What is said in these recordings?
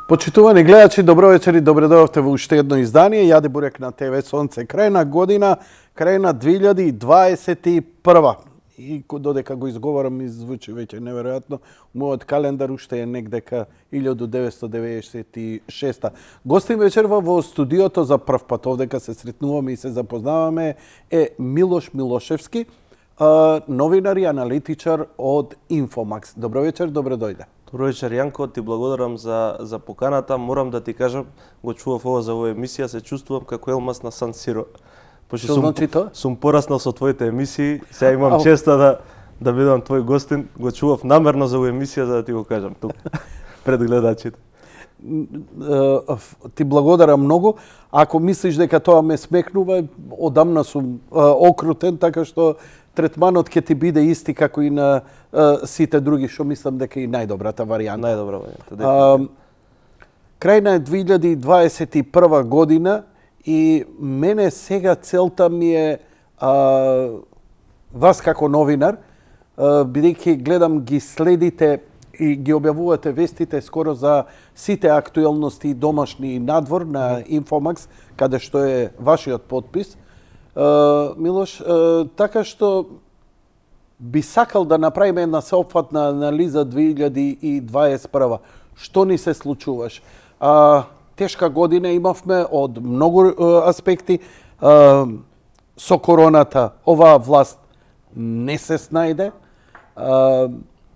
Почитувани гледачи, добро вечер и добре дојдовте во уште едно издание. Јаде Бурек на ТВ Сонце. Крајна година, крајна 2021. И додека го изговорам, звучи веќе неверојатно. Мојот календар уште е негдека 1996. Гостин вечерва во студиото за прв пат, овдека се сретнуваме и се запознаваме, е Милош Милошевски, новинар и аналитичар од Инфомакс. Добро вечер, добре дојде. Добро вечер, Јанко, ти благодарам за поканата. Морам да ти кажам, го чував ова за оваа емисија, се чувствувам како Елмас на Сан Сиро. Што значи тоа? Сум пораснал со твоите емисии, сега имам честа да бидам твој гостин. Го чував намерно за оваа емисија за да ти го кажам тук пред гледачите. Ти благодарам многу. Ако мислиш дека тоа ме смекнува, одамна сум окрутен, така што третманот ќе ти биде исти како и на сите други, што мислам дека и најдобрата варијанта. Најдобра варијанта. Крајна е 2021 година и мене сега целта ми е вас како новинар, бидејќи гледам ги следите и ги објавувате вестите скоро за сите актуелности домашни и надвор на Инфомакс, каде што е вашиот подпис. Милош, така што би сакал да направиме една сеопфатна анализа 2021. Што ни се случуваш? Тешка година имавме од многу аспекти. Со короната оваа власт не се снајде.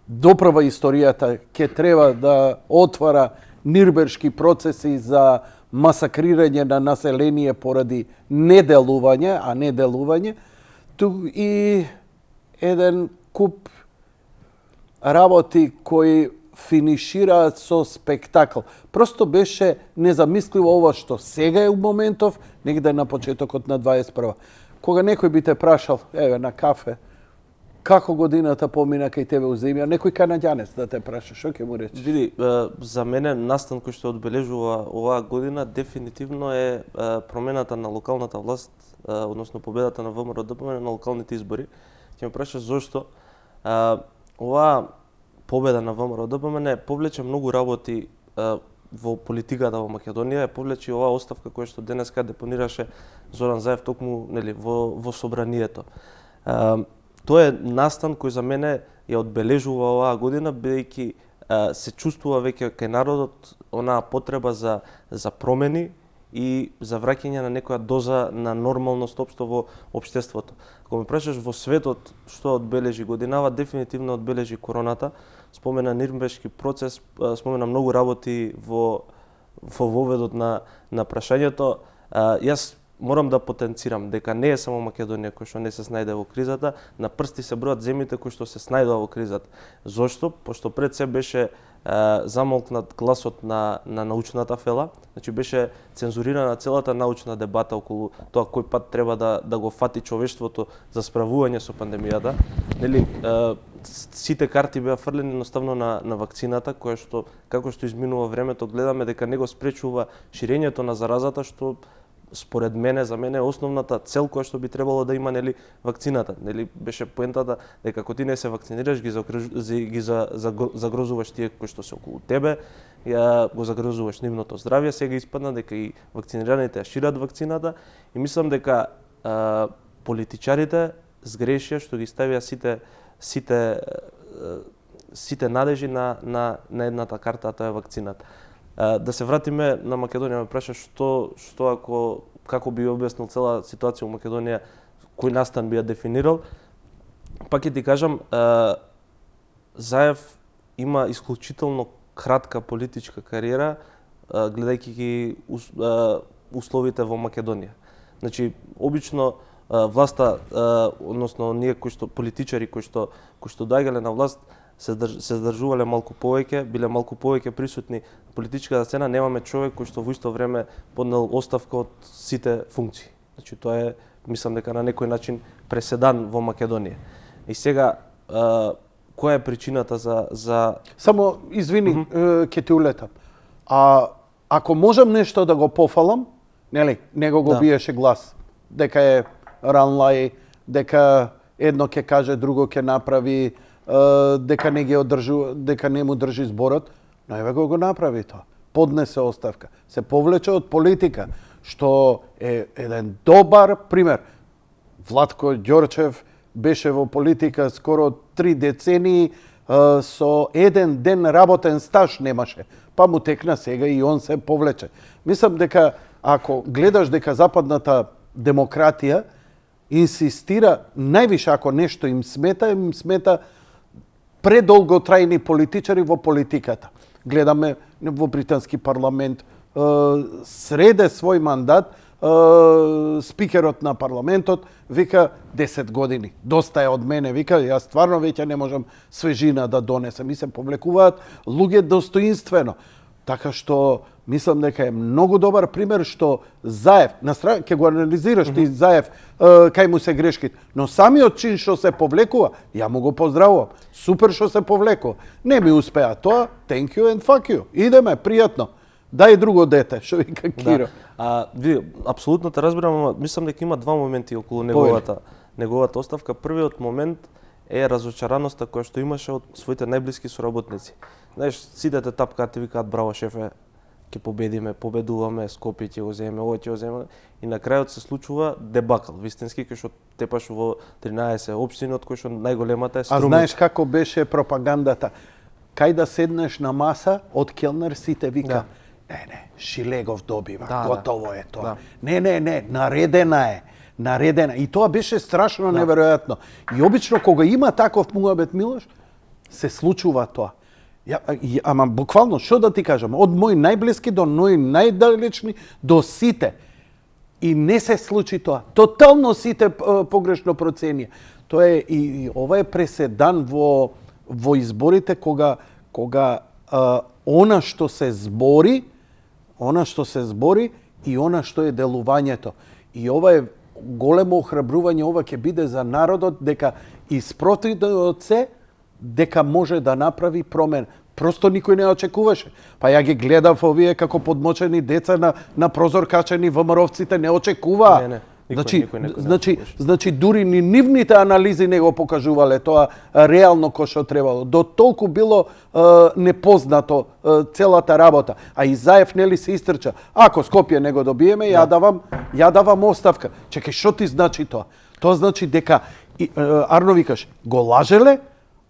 Допрва историјата ќе треба да отвара нирбершки процеси за масакрирање на население поради неделување, а не делување. И еден куп работи кои финишираат со спектакл. Просто беше незамисливо ова што сега е у моментов, негде на почетокот на 21. Кога некој би те прашал, еве на кафе, како годината помина кај тебе у земја, некој канаѓанец да те праша, што ќе му речеш? Види, за мене настан кој што одбележува оваа година дефинитивно е промената на локалната власт, односно победата на ВМРО-ДПМН на локалните избори. Ќе ме прашаш зошто оваа победа на ВМРО-ДПМН повлече многу работи во политиката во Македонија, повлече оваа оставка која што денеска депонираше Зоран Заев токму во собранието. Тоа е настан кој за мене ја одбележува оваа година, бидејќи се чувствува веќе кај народот онаа потреба за промени и за враќање на некоја доза на нормалност општо во општеството. Ако ме прашаш во светот што одбележи годинава, дефинитивно одбележи короната. Спомена Нирнбершки процес, спомена многу работи во воведот на прашањето. Јас морам да потенцирам дека не е само Македонија кој што не се снајде во кризата, на прсти се бројат земјите кои што се снајдоа во кризата. Зошто? Пошто пред се беше замолкнат гласот на научната фела, значи беше цензурирана целата научна дебата околу тоа кој пат треба да го фати човештвото за справување со пандемијата. Нели, сите карти беа фрлени едноставно на вакцината, која што како што изминува времето гледаме дека не го спречува ширењето на заразата, што според мене, за мене основната цел која што би требало да има вакцината. Беше поентата дека ако ти не се вакцинираш, ги загрозуваш тие кои што се околу тебе, го загрозуваш нивното здравје. Сега испадна дека и вакцинираните ја шират вакцината и мислам дека политичарите сгрешија што ги ставија сите надежи на едната карта, а тоа е вакцината. Да се вратиме на Македонија, ме праша како би објаснил цела ситуација во Македонија, кој настан би ја дефинирал. Пак ќе ти кажам, Заев има исклучително кратка политичка кариера, гледајќи ги условите во Македонија. Значи, обично власта, односно ние политичари кои што доаѓале на власт, се задржувале малку повеќе, биле малку повеќе присутни на политичката сцена, немаме човек кој што во исто време поднел оставка од сите функции. Значи тоа е, мислам дека на некој начин преседан во Македонија. И сега која е причината за Само извини, ќе ти улетам. Ако можам нешто да го пофалам, нели, него го биеше глас дека е ранлај, дека едно ќе каже, друго ќе направи, дека не му држи зборот, но еве го направи тоа. поднесе оставка. Се повлече од политика, што е еден добар пример. Владко Ѓорчев беше во политика скоро 3 децении, со еден ден работен стаж немаше. Па му текна сега и он се повлече. Мислам дека ако гледаш дека западната демократија инсистира, највише ако нешто им смета предолготрајни политичари во политиката. Гледаме во британски парламент, среде свој мандат, спикерот на парламентот вика 10 години. Доста е од мене, вика, јас стварно веќе не можам свежина да донесам. И се повлекуваат луѓе достоинствено. Така што мислам дека е многу добар пример што Заев, ќе го анализираш ти Заев, кај му се грешките, но самиот чин што се повлекува, ја му го поздравувам. Супер што се повлекува. Не ми успеа тоа, thank you and fuck you. Идеме, пријатно. Дај друго дете, што вика Киро. Ви апсолутно те разбирам, ама мислам дека има два моменти околу неговата оставка. Првиот момент е разочараноста која што имаше од своите најблиски соработници. Знаеш, сите те тапкаат и викаат браво шефе, ќе победиме, победуваме, Скопје ќе го земе, ова ќе го земе, и на крајот се случува дебакл вистински кој што тепаш во 13 општини, од кој што најголемата е Струмица. А знаеш како беше пропагандата? Кај да седнеш на маса, од келнер сите вика, не, Шилегов добива, готово е тоа. Не, наредена. И тоа беше страшно неверојатно. И обично кога има таков муабет, Милош, се случува тоа. Ама буквално, што да ти кажам, од мои најблиски до мои најдалечни до сите. И не се случи тоа. Тотално сите погрешно проценија. Тоа е и ова е преседан во изборите кога она што се збори и она што е делувањето. И ова е големо охрабрување, ова ќе биде за народот дека испротивот се дека може да направи промена. Просто никој не очекуваше. Па ја ги гледав овие како подмочени деца на прозор качени ВМРО-вците не очекуваа. Не. Значи дури ни нивните анализи не го покажувале тоа реално кој што требало. До толку било непознато целата работа. А и Заев нели се истрча. Ако Скопје не го добиеме, ја давам оставка. Чекај, што ти значи тоа? Тоа значи дека Арно викаш, го лажеле,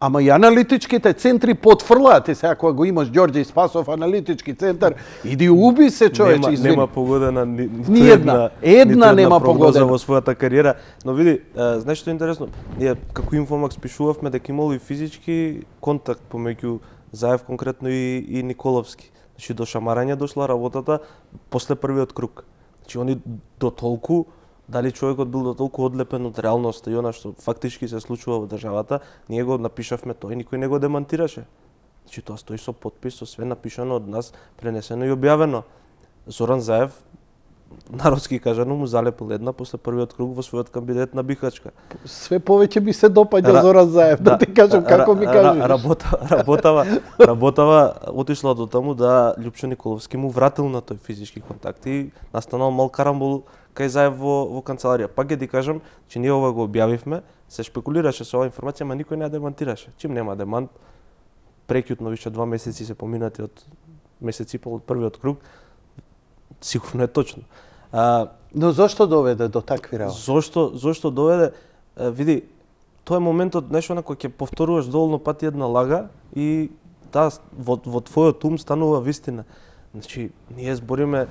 ама и аналитичките центри потврлаат. И сега кога го имаш Ѓорѓе Спасов аналитички центар, иди уби се, човече, извини. Нема погодена една нема погодена во својата кариера. Но види, знаеш што е интересно? Ние како Инфомакс пишувавме дека имало и физички контакт помеѓу Заев конкретно и Николовски. Значи до шамарање дошла работата после првиот круг. Значи они до толку, дали човекот бил до толку одлепен од реалноста и она што фактички се случува во државата, ние го напишавме тоа и никој не го демантираше. Значи тоа стои со потпис, со све напишано од нас, пренесено и објавено. Зоран Заев, народски кажано, му залепил една после првиот круг во својот кабинет на Бихачка. Све повеќе ми се допаѓа Зоран Заев, да ти кажам како ми кажеш. Работава отишла до таму да Љупчо Николовски му вратил на тој физички контакт и настанал мал карамбол кај Заев во канцеларија. Пак ќе ти кажам, че ние ова го објавивме, се шпекулираше со оваа информација, ама никој не ја демантираше. Чим нема демант, прекјутно више 2 месеци се поминати од месец и пол од првиот круг, сигурно е точно. Но зошто доведе до такви работи? Зошто доведе? Види, тоа е моментот, нешто на кој ќе повторуваш доволно пати една лага и во твојот ум станува вистина. Значи, ние збориме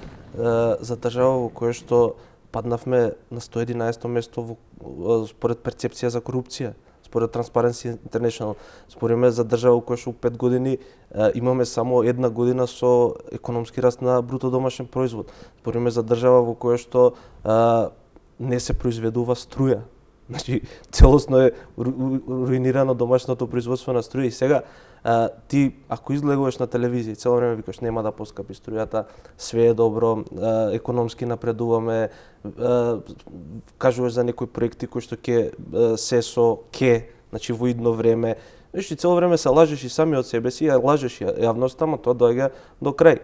за држава во која што паднавме на 111 место според перцепција за корупција, според Transparency International. Збориме за држава во која што 5 години имаме само една година со економски раст на бруто домашен производ. Збориме за држава во која што не се произведува струја. Значи, целосно е руинирано домашното производство на струја и сега ти ако излегуваш на телевизија цело време викаш нема да поскапи струјата, све е добро, економски напредуваме, кажуваш за некои проекти кои што ќе се значи во идно време. Значи цело време се лажеш и сами од себе си, лажеш јавноста, ама тоа доаѓа до крај.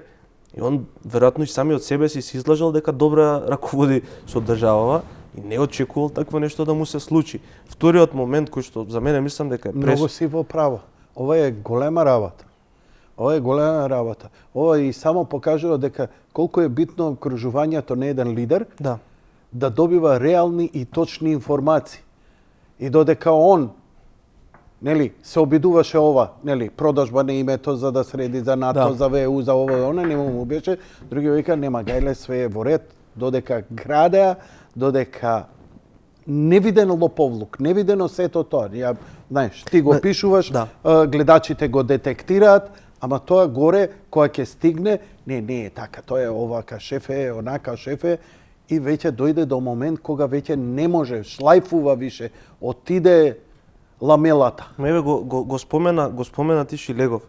И он веројатно и сами од себе си се излажал дека добра раководи со државава и не очекувал такво нешто да му се случи. Вториот момент кој што за мене мислам дека е Многу си во право. Ова е голема работа. Ова е голема работа. Ова и само покажува дека колку е битно окружувањето на еден лидер да добива реални и точни информации. И додека он се обидуваше ова, продажба на името за да среди за НАТО, за ВЕУ, за ова, она не му беше. Други вика, нема гајле, све е во ред, додека градеа, додека невиден лоповлук, невидено сето тоа. Знаеш, ти го пишуваш, гледачите го детектираат, ама тоа горе, која ќе стигне, не е така, тоа е овака шефе, онака шефе, и веќе дојде до момент кога веќе не може, шлајфува више, отиде ламелата. Еве го спомена ти Шилегов.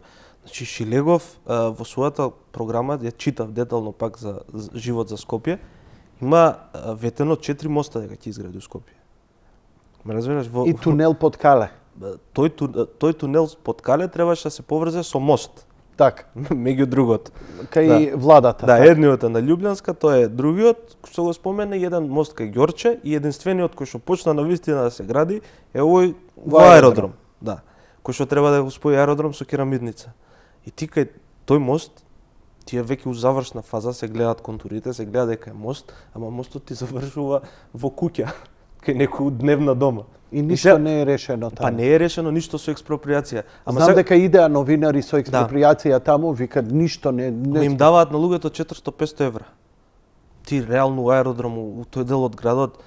Значи Шилегов во својата програма, ја читав детално пак за живот за Скопје, има ветено 4 моста дека ќе изгради у Скопје. Ме разбираш? И тунел под Кале. Тој тунел под Кале требаше да се поврзе со мост. Така. Меѓу другото. Кај владата. Да, едниот е на Љубљанска, тоа е другиот, што го спомена, еден мост кај Ѓорче и единствениот кој што почна на вистина да се гради е овој во аеродром. Да. Кој што треба да го спои аеродром со керамидница. И ти кај тој мост, тие веќе у завршна фаза се гледаат контурите, се гледа дека е мост, ама мостот ти завршува во куќа, кај некој дневна дома. И ништо не е решено таму. Па не е решено ништо со експроприација. Знам дека идеа новинари со експроприација таму, викат ништо не... Им даваат на луѓето 400-500 евра. Ти реално у аеродром, у тој дел од градот,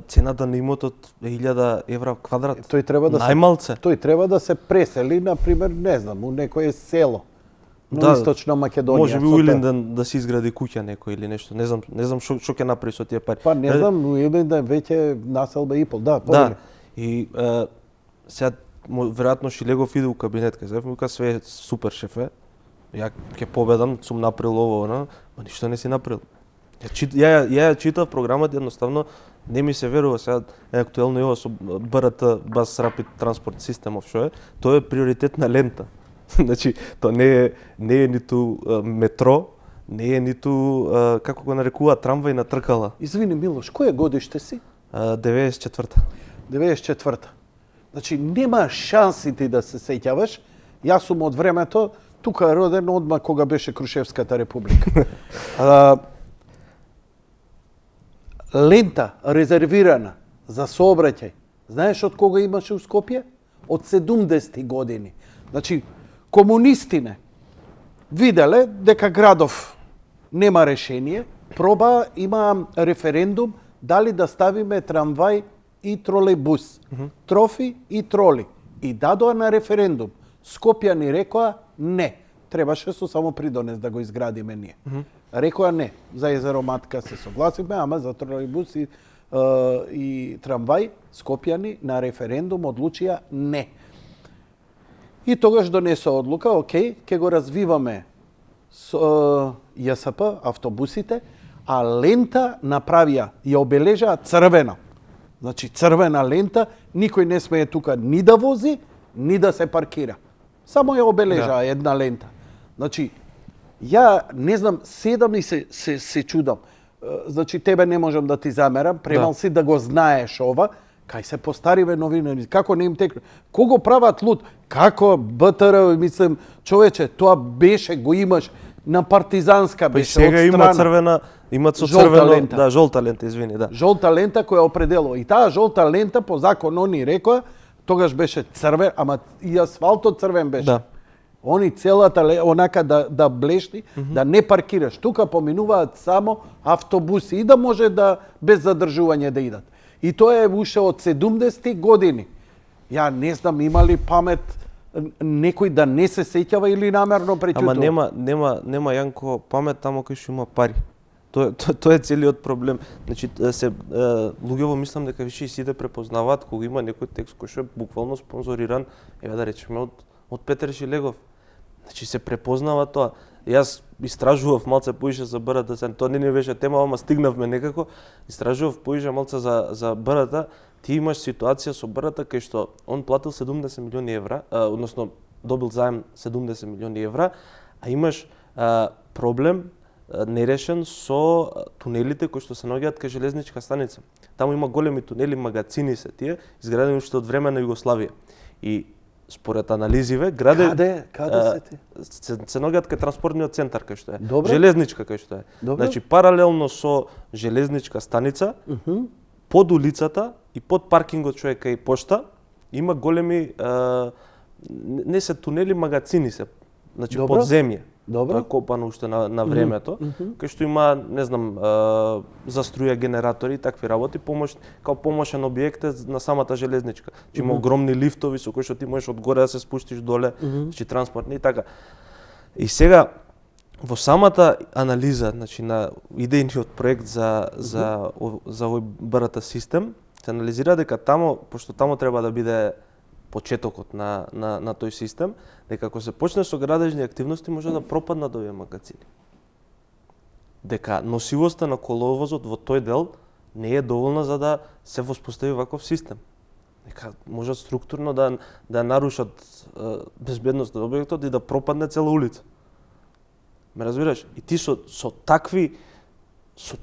цената на имотот е 1000 евра квадрат. Тој треба да најмалце. Тој треба да се пресели, например, не знам, у некое село. Но источна Македонија. Може би у Илинден да се изгради куќа некој или нешто. Не знам што ќе направи со тие пари. Па не знам, у Илинден веќе населба и пол. Да, повели. И сега веројатно Шилегов иде у кабинет кај Зев, вика све е супер шефе. Ја ќе победам, сум направил ово, ма ништо не си направил. Ја читав програмата, едноставно не ми се верува. Сега е актуелно и ова со БРТ, Bus Rapid Transport System, што е, тоа е приоритетна лента. Значи, тоа не е ниту метро, не е ниту, како го нарекуваат, трамвај на тркала. Извини, Милош, која годиште си? 94-та. 94-та. Значи, нема шанси ти да се сеќаваш. Јас сум од времето, тука роден одма кога беше Крушевската република. Лента резервирана за сообраќај. Знаеш од кога имаше у Скопје? Од 70-ти години. Значи, комунистине виделе дека градов нема решение, проба, има референдум дали да ставиме трамвај и тролејбус, трофи и троли. И дадоа на референдум. Скопјани рекоа не. Требаше со само придонес да го изградиме ние. Рекоа не. За езеро Матка се согласиме, ама за тролејбус и трамвај Скопјани на референдум одлучија не. И тогаш донесе одлука, окей, ќе го развиваме со ЈСП, автобусите, а лента направија, ја обележаа црвена. Значи, црвена лента, никој не смее тука ни да вози, ни да се паркира. Само ја обележаа една лента. Значи, ја не знам, седам и се чудам. Значи, тебе не можам да ти замерам, премал си да го знаеш ова, кај се постариве новинари, како не им текне. Кого прават луд? Како БТР, мислам, човече, тоа беше, го имаш на партизанска беше од страна. Има црвена, имат со црвено, лента. Да, жолта лента, извини, да. Жолта лента која определува. И таа жолта лента по закон они рекоа, тогаш беше црвен, ама и асфалтот црвен беше. Да. Они целата онака да блешни, да не паркираш. Тука поминуваат само автобуси и да може да без задржување да идат. И тоа е уште од 70-ти години. Ја не знам има ли памет некој да не се сеќава или намерно пречутува. Ама нема Јанко памет тамо кај што има пари. Тоа е целиот проблем. Значи луѓево мислам дека више и сите препознаваат кога има некој текст кој што е буквално спонзориран, еве да речеме од Петер Шилегов. Значи се препознава тоа. Јас истражував малце поише за БРТ, тоа не беше тема, ама стигнавме некако. Истражував поише малце за БРТ. Ти имаш ситуација со БРТ кај што он платил 70 милиони евра, односно добил заем 70 милиони евра, а имаш проблем нерешен со тунелите кои што се наоѓаат кај железничка станица. Таму има големи тунели, магацини се тие, изградени уште од време на Југославија. И според анализиве, граде Каде се ти? се наоѓаат кај транспортниот центар кај што е. Добро. Железничка кај што е. Добро. Значи паралелно со железничка станица, под улицата и под паркингот што е кај пошта, има големи не се тунели, магацини се. Значи Добро. под земја. Добро. Тоа е копано уште на времето, кај што има, не знам, за струја генератори и такви работи, као помошен објект е на самата железничка. Значи има огромни лифтови со кои што ти можеш одгоре да се спуштиш доле, значи транспортни и така. И сега во самата анализа, значи на идејниот проект за овој БРТ систем, се анализира дека тамо, пошто тамо треба да биде почетокот на тој систем, дека ако се почне со градежни активности може да пропаднат овие магазини. Дека носивоста на коловозот во тој дел не е доволна за да се воспостави ваков систем. Дека можат структурно да нарушат безбедноста на објектот и да пропадне цела улица. Ме разбираш? И ти со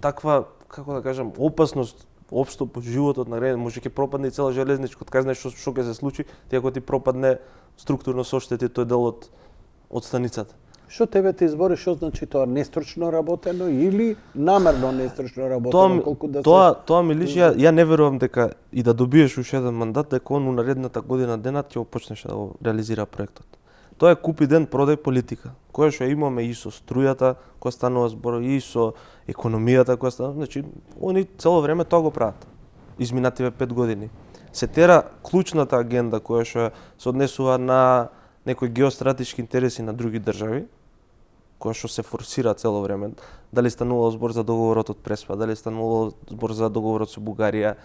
таква, како да кажам, опасност општо по животот на граѓаните, може ќе пропадне и цела железничка, кај знаеш што ќе се случи, ти ако ти пропадне структурно соштети тој дел од станицата. Што тебе те избори, што значи тоа нестручно работено или намерно нестручно работено, колку да Тоа ми личи, ја не верувам дека и да добиеш уште еден мандат, дека он у наредната година денат ќе го почнеш да го реализира проектот. Тоа е купи ден продај политика, која што имаме и со струјата, која станува збор, и со економијата која станува, значи они цело време тоа го прават. Изминативе 5 години. Се тера клучната агенда која што се однесува на некои геостратешки интереси на други држави, која што се форсира цело време. Дали станува збор за договорот од Преспа, дали станува збор за договорот со Бугарија,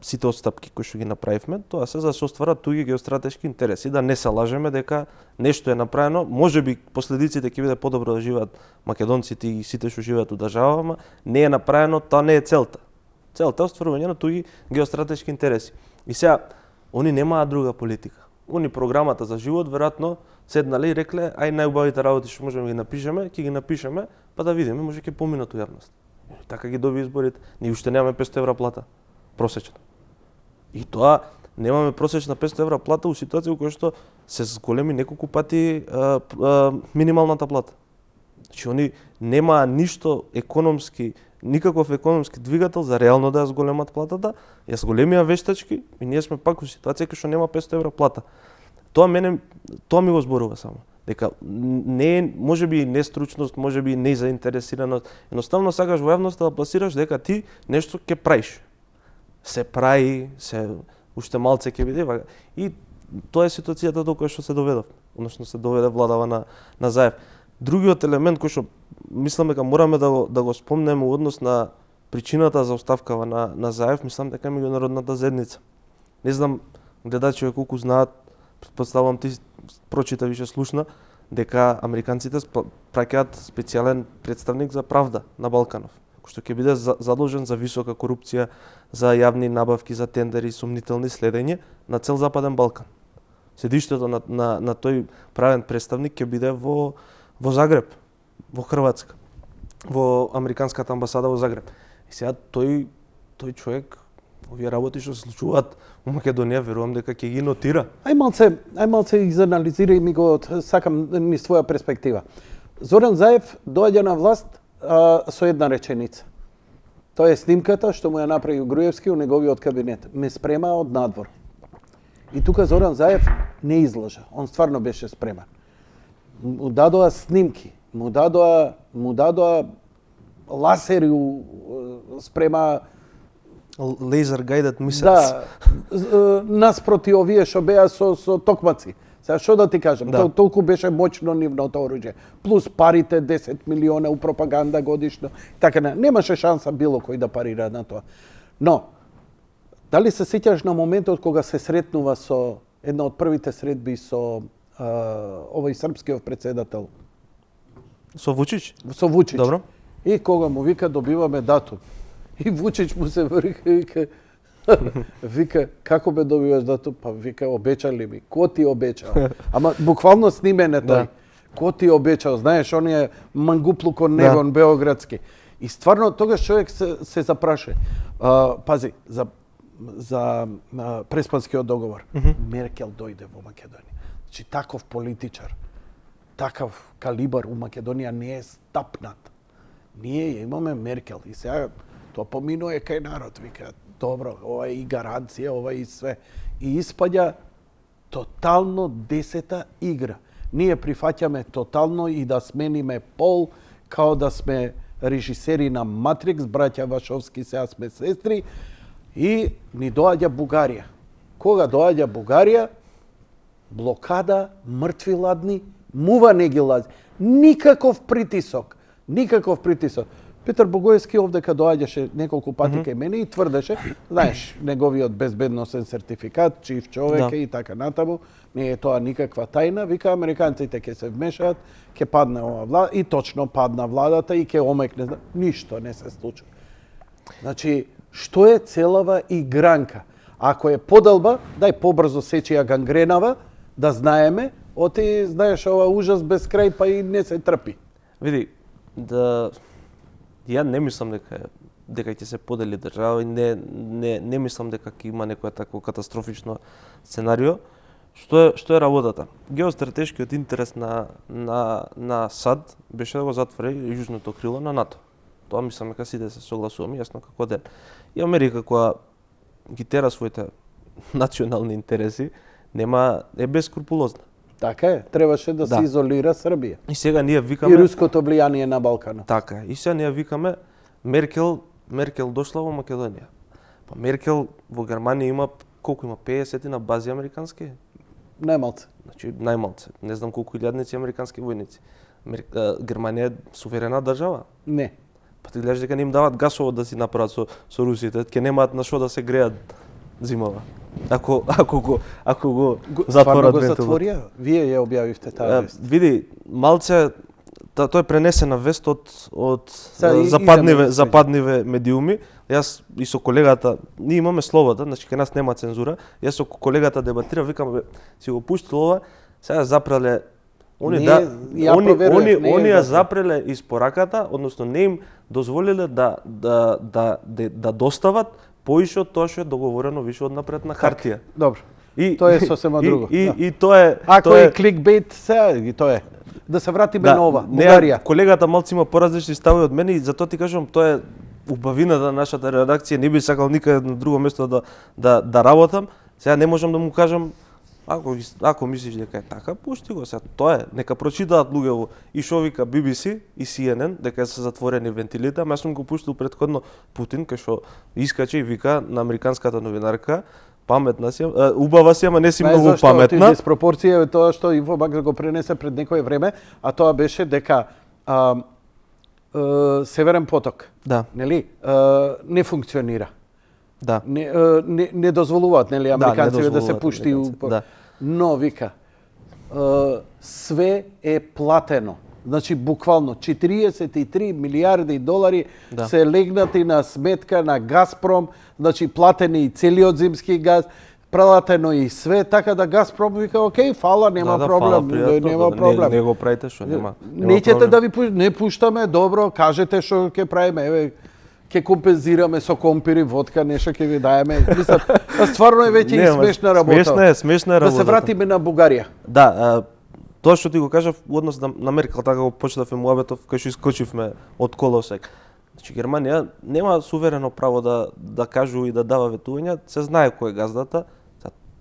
сите отстапки кои што ги направивме, тоа се за да се остварат туѓи геостратешки интереси, да не се лажеме дека нешто е направено, можеби последиците ќе биде подобро да живеат македонците и сите што живеат у држава, ама не е направено, тоа не е целта. Целта е остварување на туѓи геостратешки интереси. И сега, они немаат друга политика. Они програмата за живот веројатно седнале и рекле, ај најубавите работи што можеме да ги напишеме, ќе ги напишеме, па да видиме, може ќе поминат у јавност. Така ги доби изборите. Ние уште немаме 500 евра плата просечна. И тоа немаме просечна 500 евра плата у ситуација во која што се зголеми неколку пати минималната плата. Значи они немаа ништо економски, никаков економски двигател за реално да ја зголемат платата, ја зголемија вештачки и ние сме пак у ситуација кај што нема 500 евра плата. Тоа ми го зборува само. Дека не е, можеби нестручност, можеби незаинтересираност, едноставно сакаш во јавноста да пласираш дека ти нешто ќе правиш. Се прави, уште малце ќе биде, и тоа е ситуацијата до која што се доведов, односно се доведе владава на Заев. Другиот елемент кој што мислам дека мораме да го спомнеме во однос на причината за оставкава на Заев, мислам дека е меѓународната заедница. Не знам гледачите колку знаат, претпоставувам ти прочита више слушна, дека американците праќаат специјален представник за правда на Балканов, кој што ќе биде задолжен за висока корупција, за јавни набавки, за тендери, сомнителни следење на цел Западен Балкан. Седиштето на тој правен представник ќе биде во Загреб, во Хрватска, во американската амбасада во Загреб. И сега тој човек, овие работи што се случуваат во Македонија, верувам дека ќе ги нотира. Ај малце изанализирај ми го, сакам низ своја перспектива. Зоран Заев доаѓа на власт со една реченица. Тоа е снимката што му ја направи Груевски у неговиот кабинет. Ме спрема од надвор. И тука Зоран Заев не излажа. Он стварно беше спреман. Му дадоа снимки, му дадоа ласери, спрема Laser guided missiles. Да, наспроти овие што беа со токмаци. Сега што да ти кажам, Да. толку беше моќно нивното оружје. Плюс парите 10 милиона у пропаганда годишно. Така немаше шанса било кој да парира на тоа. Но дали се сеќаш на моментот кога се сретнува со една од првите средби со овој српскиот председател? Со Вучич? Со Вучич. Добро. И кога му вика добиваме датум. И Вучич му се вика како бе добиваш датум? Па вика обечали ми. Ко ти обечал? Ама буквално снимен е тој. Да. Ко ти обечал? Знаеш, он е мангуплукон негон београдски. И стварно тогаш човек се запраше. Пази, за Преспанскиот договор. Меркел дојде во Македонија. Значи, таков политичар, такав калибар у Македонија не е стапнат. Ние имаме Меркел и сега тоа поминува кај народ, вика, добро, ова е и гаранција, ова е и све. И испаѓа тотално 10-та игра. Ние прифаќаме тотално и да смениме пол, као да сме режисери на Матрикс, браќа Вашовски, сега сме сестри, и ни доаѓа Бугарија. Кога доаѓа Бугарија, блокада, мртви ладни, мува не ги лази. Никаков притисок. Петар Богоевски овдека доаѓаше неколку пати кај мене и тврдеше, знаеш, неговиот безбедносен сертификат, чив човек и така натаму, не е тоа никаква тајна, вика американците ќе се вмешаат, ќе падне ова влада, и точно падна владата и ќе омекне, ништо не се случи. Значи, што е целава игранка? Ако е подалба, дај побрзо сечија гангренава, да знаеме, оти, знаеш, ова ужас без крај, па и не се трпи. Види, ја не мислам дека ќе се подели држава и не мислам дека ќе има некој такво катастрофично сценарио. Што е работата? Геостратешкиот интерес на САД беше да го затвори јужното крило на НАТО. Тоа мислам дека сите се согласуваме јасно како ден. И Америка, која ги тера своите национални интереси, е безскрупулозна. Така е, требаше да се изолира Србија. И сега ние викаме и руското влијание на Балканот. Така е. И сега ние викаме Меркел дошла во Македонија. Па Меркел во Германија има колку има 50 на бази американски? Најмалце. Значи најмалце. Не знам колку илјадници американски војници. Германија е суверена држава? Не. Па ти гледаш дека не им дават гасово да си направат со русите, ќе немаат на што да се греат зимава. Ако го затворат го затворија, вие ја објавивте таа вест. Види, малце тоа е пренесена вест од западниве медиуми. Јас и со колегата, ние имаме слобода, значи кај нас нема цензура. Јас со колегата дебатира, викам, си го пуштил ова, сега запреле они ја запреле испораката, односно не им дозволиле да достават поише од тоа што е договорено више од напред на хартија. Добро. Тоа е сосема друго. И тоа е... Ако е кликбейт, сега и тоа е. Да се вратиме на ова, Бугарија. Колегата малци има поразлични ставови од мене и затоа ти кажувам, тоа е убавината на нашата редакција, не би сакал никаде на друго место да работам. Сега не можам да му кажам, ако мислиш дека е така, пушти го сега. Тоа е, нека прочитаат луѓе и шо вика BBC и CNN, дека се затворени вентилите, ама јас сум го пуштил претходно Путин, кај што искаче и вика на американската новинарка, паметна си, убава си, ама не си многу паметна. Знаеш зашто диспропорција е тоа што Инфобанк го пренесе пред некое време, а тоа беше дека Северен поток, нели, не функционира. Да. Не дозволуваат, нели, американците да се пушти но вика све е платено. Значи буквално 43 милиарди долари се легнати на сметка на Газпром, значи платени и целиот зимски газ, платено и све, така да Газпром вика окей, фала, нема проблем, нема проблем. Не го правите што нема. Неќете да ви не пуштаме, добро, кажете што ќе правиме, еве ќе компензираме со компири, водка, нешто ќе ви даеме. Мислам, стварно е веќе и смешна работа. Смешна е работа. Да се вратиме на Бугарија. Да, тоа што ти го кажав во однос на Меркел, така го почнавме муабетов кај што искочивме од колосек. Значи Германија нема суверено право да кажува и да дава ветувања, се знае кој е газдата.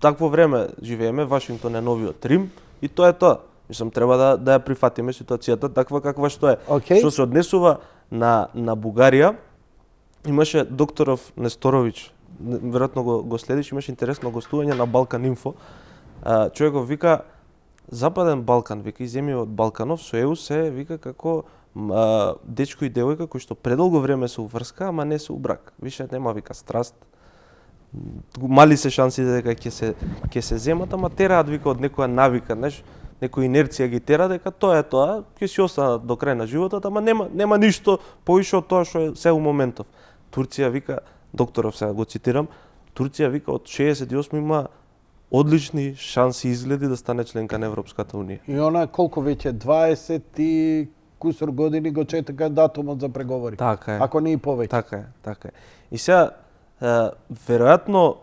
Такво време живееме, Вашингтон е новиот Рим и тоа е тоа. Мислам, треба да ја прифатиме ситуацијата таква каква што е. Што се однесува на Бугарија, имаше докторов Несторовиќ, веројатно го следиш, имаше интересно гостување на Балкан Инфо. Човеков вика Западен Балкан, вика и земји од Балканов со ЕУ се вика како дечко и девојка кои што предолго време се уврска, ама не се у брак. Више нема вика страст. Мали се шансите дека ќе се земат, ама тераат вика од некоја навика, знаеш, некоја инерција ги тера дека тоа е тоа, ќе си останат до крај на животот, ама нема ништо поише од тоа што е се у моментов. Турција вика, докторов сега го цитирам, Турција вика од 68 има одлични шанси и изгледи да стане членка на Европската унија. И она колку веќе 20 и кусур години го чека датумот за преговори. Така е. Ако не и повеќе. Така е. И сега веројатно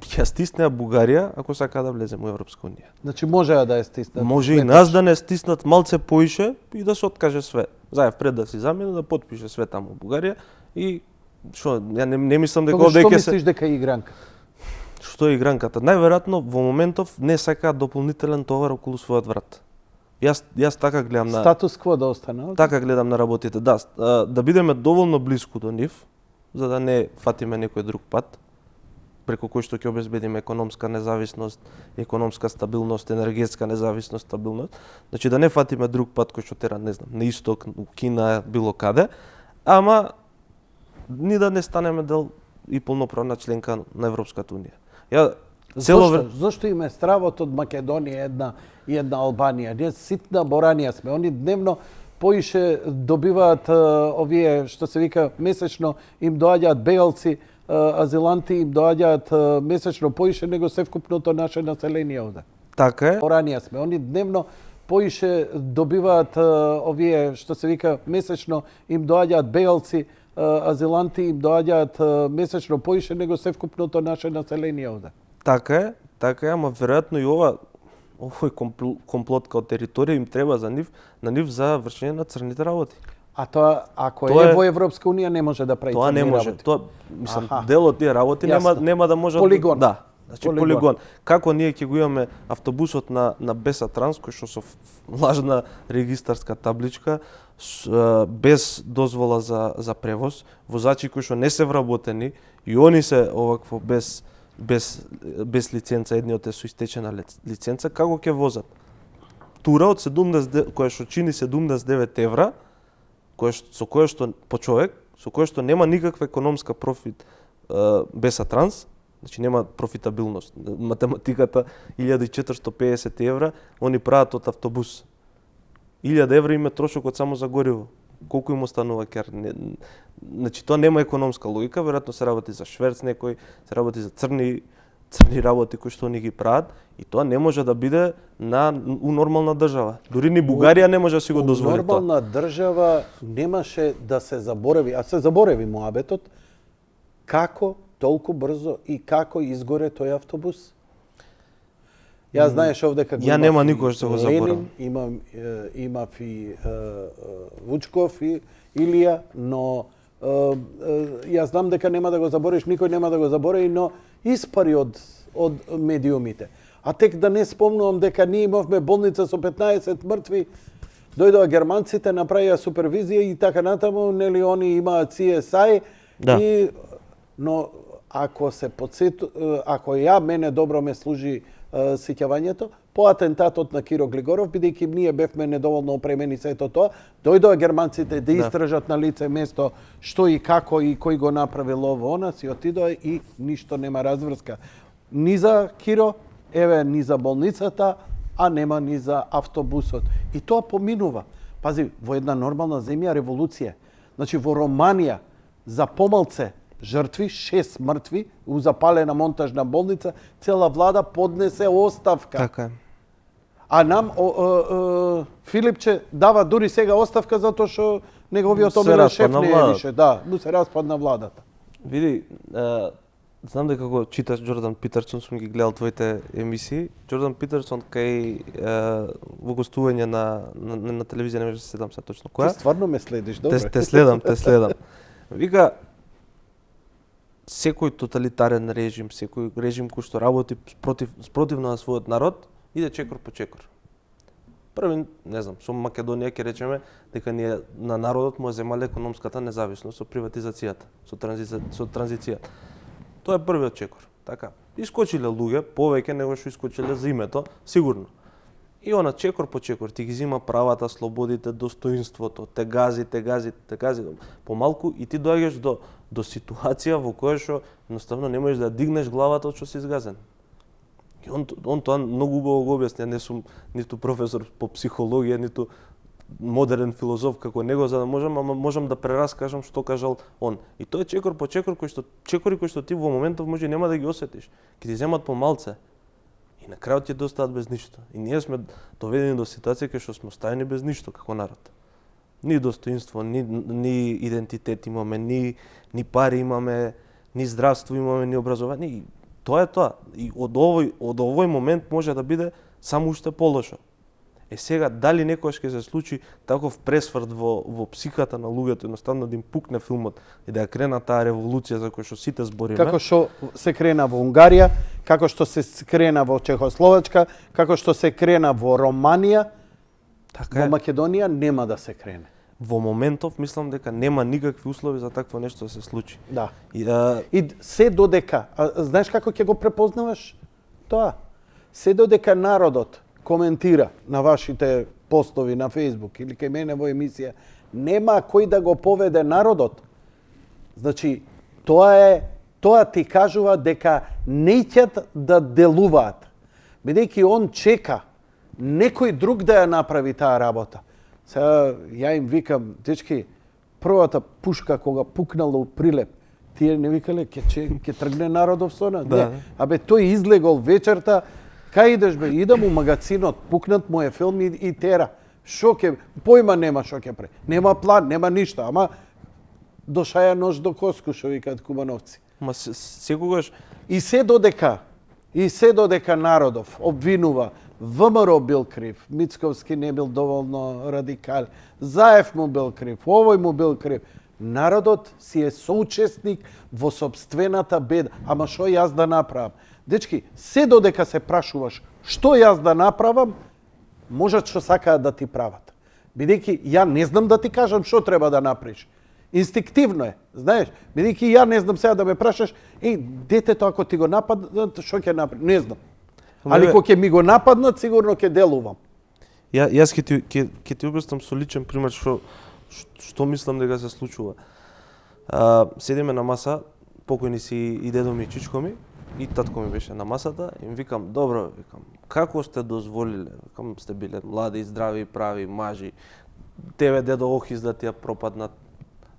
ќе стиснеа Бугарија ако сака да влезе во Европска унија. Значи можеа да ја стиснат. Може и нас да не стиснат малце поише и да се откаже све. Заев пред да си замени да потпише све таму Бугарија и што ја не мислам дека овде ќе ќе се. Што мислиш дека е игранка? Што е игранката? Најверојатно во моментов не сакаат дополнителен товар околу својот врат. Јас така гледам на статус кво да остане. Така гледам на работите. Да бидеме доволно блиску до нив за да не фатиме некој друг пат преку кој што ќе обезбедиме економска независност, економска стабилност, енергетска независност, стабилност. Значи да не фатиме друг пат кој што тера, не знам, на исток, у Кина, било каде, ама ни да не станеме дел и полноправна членка на Европската унија. Зошто им е стравот од Македонија и една Албанија? Ние ситна боранија сме. Они дневно поише добиваат овие што се вика месечно им доаѓаат бегалци, азиланти им доаѓаат месечно поише него севкупното наше население овде. Така е. Боранија сме. Они дневно поише добиваат овие што се вика месечно им доаѓаат бегалци, азиланти им доаѓаат месечно поише него севкупното наше население овде. Така е, ама веројатно и овој комплот као територија им треба на нив за вршење на црните работи. А тоа ако е во Европска унија не може да прави тоа не може. работи. Тоа мислам дел од тие работи нема да може полигон. Да. Значи полигон. Како ние ќе го имаме автобусот на Беса Транс кој што со лажна регистарска табличка без дозвола за превоз, возачи кои што не се вработени и они се овакво без лиценца, едниот е со истечена лиценца, како ќе возат? Тура од 70 која што чини 79 евра, со која што по човек, со која што нема никаква економска профит Беса Транс, значи нема профитабилност. Математиката 1450 евра, они прават од автобус. 1000 евра им е трошокот само за гориво. Колку им останува кер? Значи тоа нема економска логика, веројатно се работи за шверц некој, се работи за црни работи кои што они ги прават и тоа не може да биде у нормална држава. Дури ни Бугарија не може да си го дозволи тоа. Нормална држава немаше да се заборави, а се заборави муабетот како толку брзо и како изгоре тој автобус. Јас знаеш овде како ја нема никош да го заборавам. Имав и Вучков и Илија, но јас знам дека нема да го забориш, никој нема да го заборави, но испари од медиумите. А тек да не спомнувам дека ние имавме болница со 15 мртви, дојдоа германците, направија супервизија и така натаму, нели они имаат CSI и но ако мене добро ме служи сеќавањето, по атентатот на Киро Глигоров, бидејќи ние бевме недоволно опремени сето тоа, дојдоа германците да истражат на лице место што и како и кој го направил ово она, си отидоа и ништо нема разврска. Ни за Киро, ни за болницата, а нема ни за автобусот. И тоа поминува. Пази, во една нормална земја револуција. Значи во Романија за помалце жртви, 6 мртви, у запалена монтажна болница, цела влада поднесе оставка. Така е. А нам Филипче дава дури сега оставка затоа што неговиот омилен шеф не е више. Да, му се распадна владата. Види, знам дека го читаш Џордан Питерсон, сум ги гледал твоите емисии. Џордан Питерсон кај во гостување на телевизија, не може да се седам сега точно која. Ти стварно ме следиш, добре. Те следам. Вика, секој тоталитарен режим, секој режим кој што работи спротивно на својот народ, иде чекор по чекор. Први, не знам, со Македонија ќе речеме дека ние на народот му земале економската независност со приватизацијата, со транзицијата. Тоа е првиот чекор. Така, искочиле луѓе повеќе него што искочиле за името, сигурно. И она чекор по чекор ти ги зима правата, слободите, достоинството, те гази, помалку и ти доаѓаш до ситуација во која што едноставно не можеш да дигнеш главата од што си изгазен. И он тоа многу убаво го објасни, не сум ниту професор по психологија, ниту модерен филозоф како него, за да можам да прераскажам што кажал он. И тоа е чекор по чекор чекори кои што ти во моментов може нема да ги осетиш. Ќе ти земат помалце. И на крајот ќе достават без ништо. И ние сме доведени до ситуација кај што сме оставени без ништо како народ. Ни достоинство, ни идентитет имаме, ни пари имаме, ни здравство имаме, ни образование. И тоа е тоа. И од овој момент може да биде само уште полошо. Сега, дали некојаш ќе се случи таков пресврт во психата на луѓето, едноставно да им пукне филмот и да ја крена таа револуција за која што сите збориме. Како што се крена во Унгарија, како што се крена во Чехословачка, како што се крена во Романија, Така во е. Македонија нема да се крене. Во моментов мислам дека нема никакви услови за такво нешто да се случи. Да. И И се додека, знаеш како ќе го препознаваш тоа? Се додека народот коментира на вашите постови на Facebook или кај мене во емисија, нема кој да го поведе народот. Значи, тоа ти кажува дека неќат да делуваат, бидејќи он чека некој друг да ја направи таа работа. Сега ја им викам, дечки, првата пушка кога пукнала у Прилеп, тие не викале ќе тргне народов со нас. Да. Не. Абе тој излегол вечерта, кај идеш бе? Идам у магазинот, пукнат му е филм и тера. Шо ќе, појма нема шо ќе прави. Нема план, нема ништо, ама дошаја нож до коску, шо викаат кубановци. ма секогаш И се додека народов обвинува ВМРО бил крив, Мицковски не бил доволно радикал, Заев му бил крив, овој му бил крив. Народот си е соучесник во сопствената беда. Ама што јас да направам? Дечки, се додека се прашуваш што јас да направам, можат што сакаат да ти прават. Бидејќи ја не знам да ти кажам што треба да направиш. Инстинктивно е, знаеш, бидејќи ја не знам сега да ме прашаш, детето ако ти го нападнат, што ќе направи? Не знам. Али кога ќе ми го нападнат, сигурно ќе делувам. Јас ќе ти објаснам со личен пример што мислам дека се случува. Седиме на маса, покојни си и дедо ми и чичко ми, и татко ми беше на масата, им викам, добро, викам, како сте дозволиле, викам, сте биле млади, здрави, прави, мажи, тебе дедо Охис да ти ја пропаднат.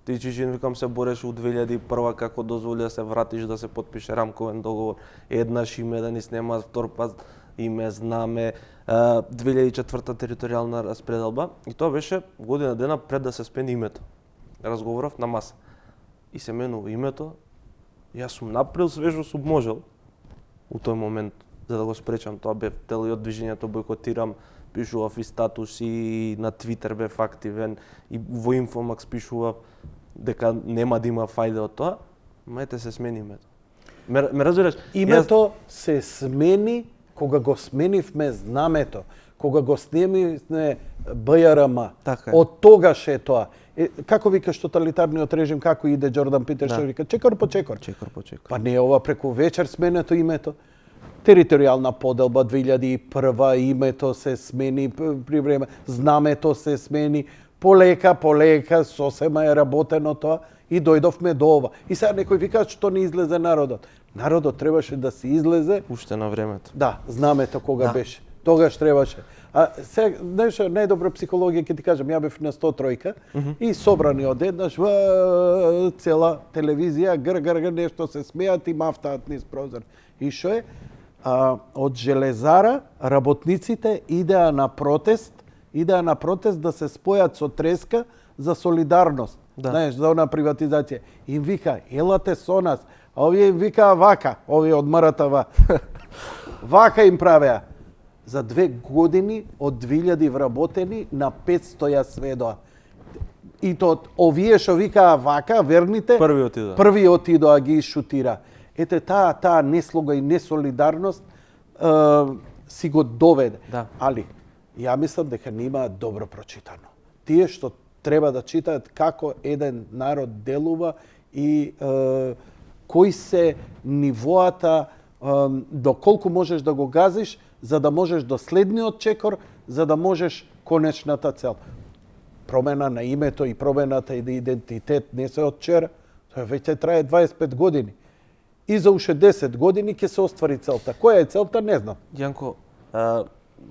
Ти чичин, викам, се бореше у 2001 како дозволи да се вратиш да се потпише рамковен договор. Еднаш име да ни снема, втор пат име, знаме, 2004 територијална распределба. И тоа беше година дена пред да се смени името. Разговоров на маса. И се менува името. Јас сум направил све што сум можел у тој момент за да го спречам. Тоа бев дел и од движењето бойкотирам, пишував и статуси, и на Твитер бев активен, и во Инфомакс пишував дека нема да има фајде од тоа, мајте се смени името. Ме разбираш? Името се смени кога го сменивме знамето, кога го сменивме БЈРМ. Така е. Од тогаш е тоа. Како викаш тоталитарниот режим, како иде Џордан Питерсон, вика чекор по чекор. Чекор по чекор. Па не ова преку вечер сменето името. Територијална поделба 2001, името се смени при време, знамето се смени, полека, сосема е работено тоа и дојдовме до ова. И сега некој вика што не излезе народот. Народот требаше да се излезе. Уште на времето. Да, знамето кога беше. Тогаш требаше. А сега, знаеш, најдобра психологија ќе ти кажам, ја бев на 103 и собрани одеднаш цела телевизија, гр, нешто се смеат и мафтаат низ прозор. И што е? Од Железара работниците идеа на протест да се спојат со Треска за солидарност. Да. Знаеш, за она приватизација. Им вика, елате со нас. А овие им викаа вака, овие од МРТВ. Вака им правеа. За 2 години од 2000 вработени на 500 ја сведоа. И то овие што викаа вака, верните, први отидоа ги шутира. Ете таа неслога и несолидарност си го доведе. Да. Али ја мислам дека нема добро прочитано. Тие што треба да читаат како еден народ делува и кои се нивоата до колку можеш да го газиш за да можеш до следниот чекор, за да можеш конечната цел. Промена на името и промената и идентитет не се од вчера, тоа веќе трае 25 години. И за уште 10 години ќе се оствари целта. Која е целта, не знам. Јанко,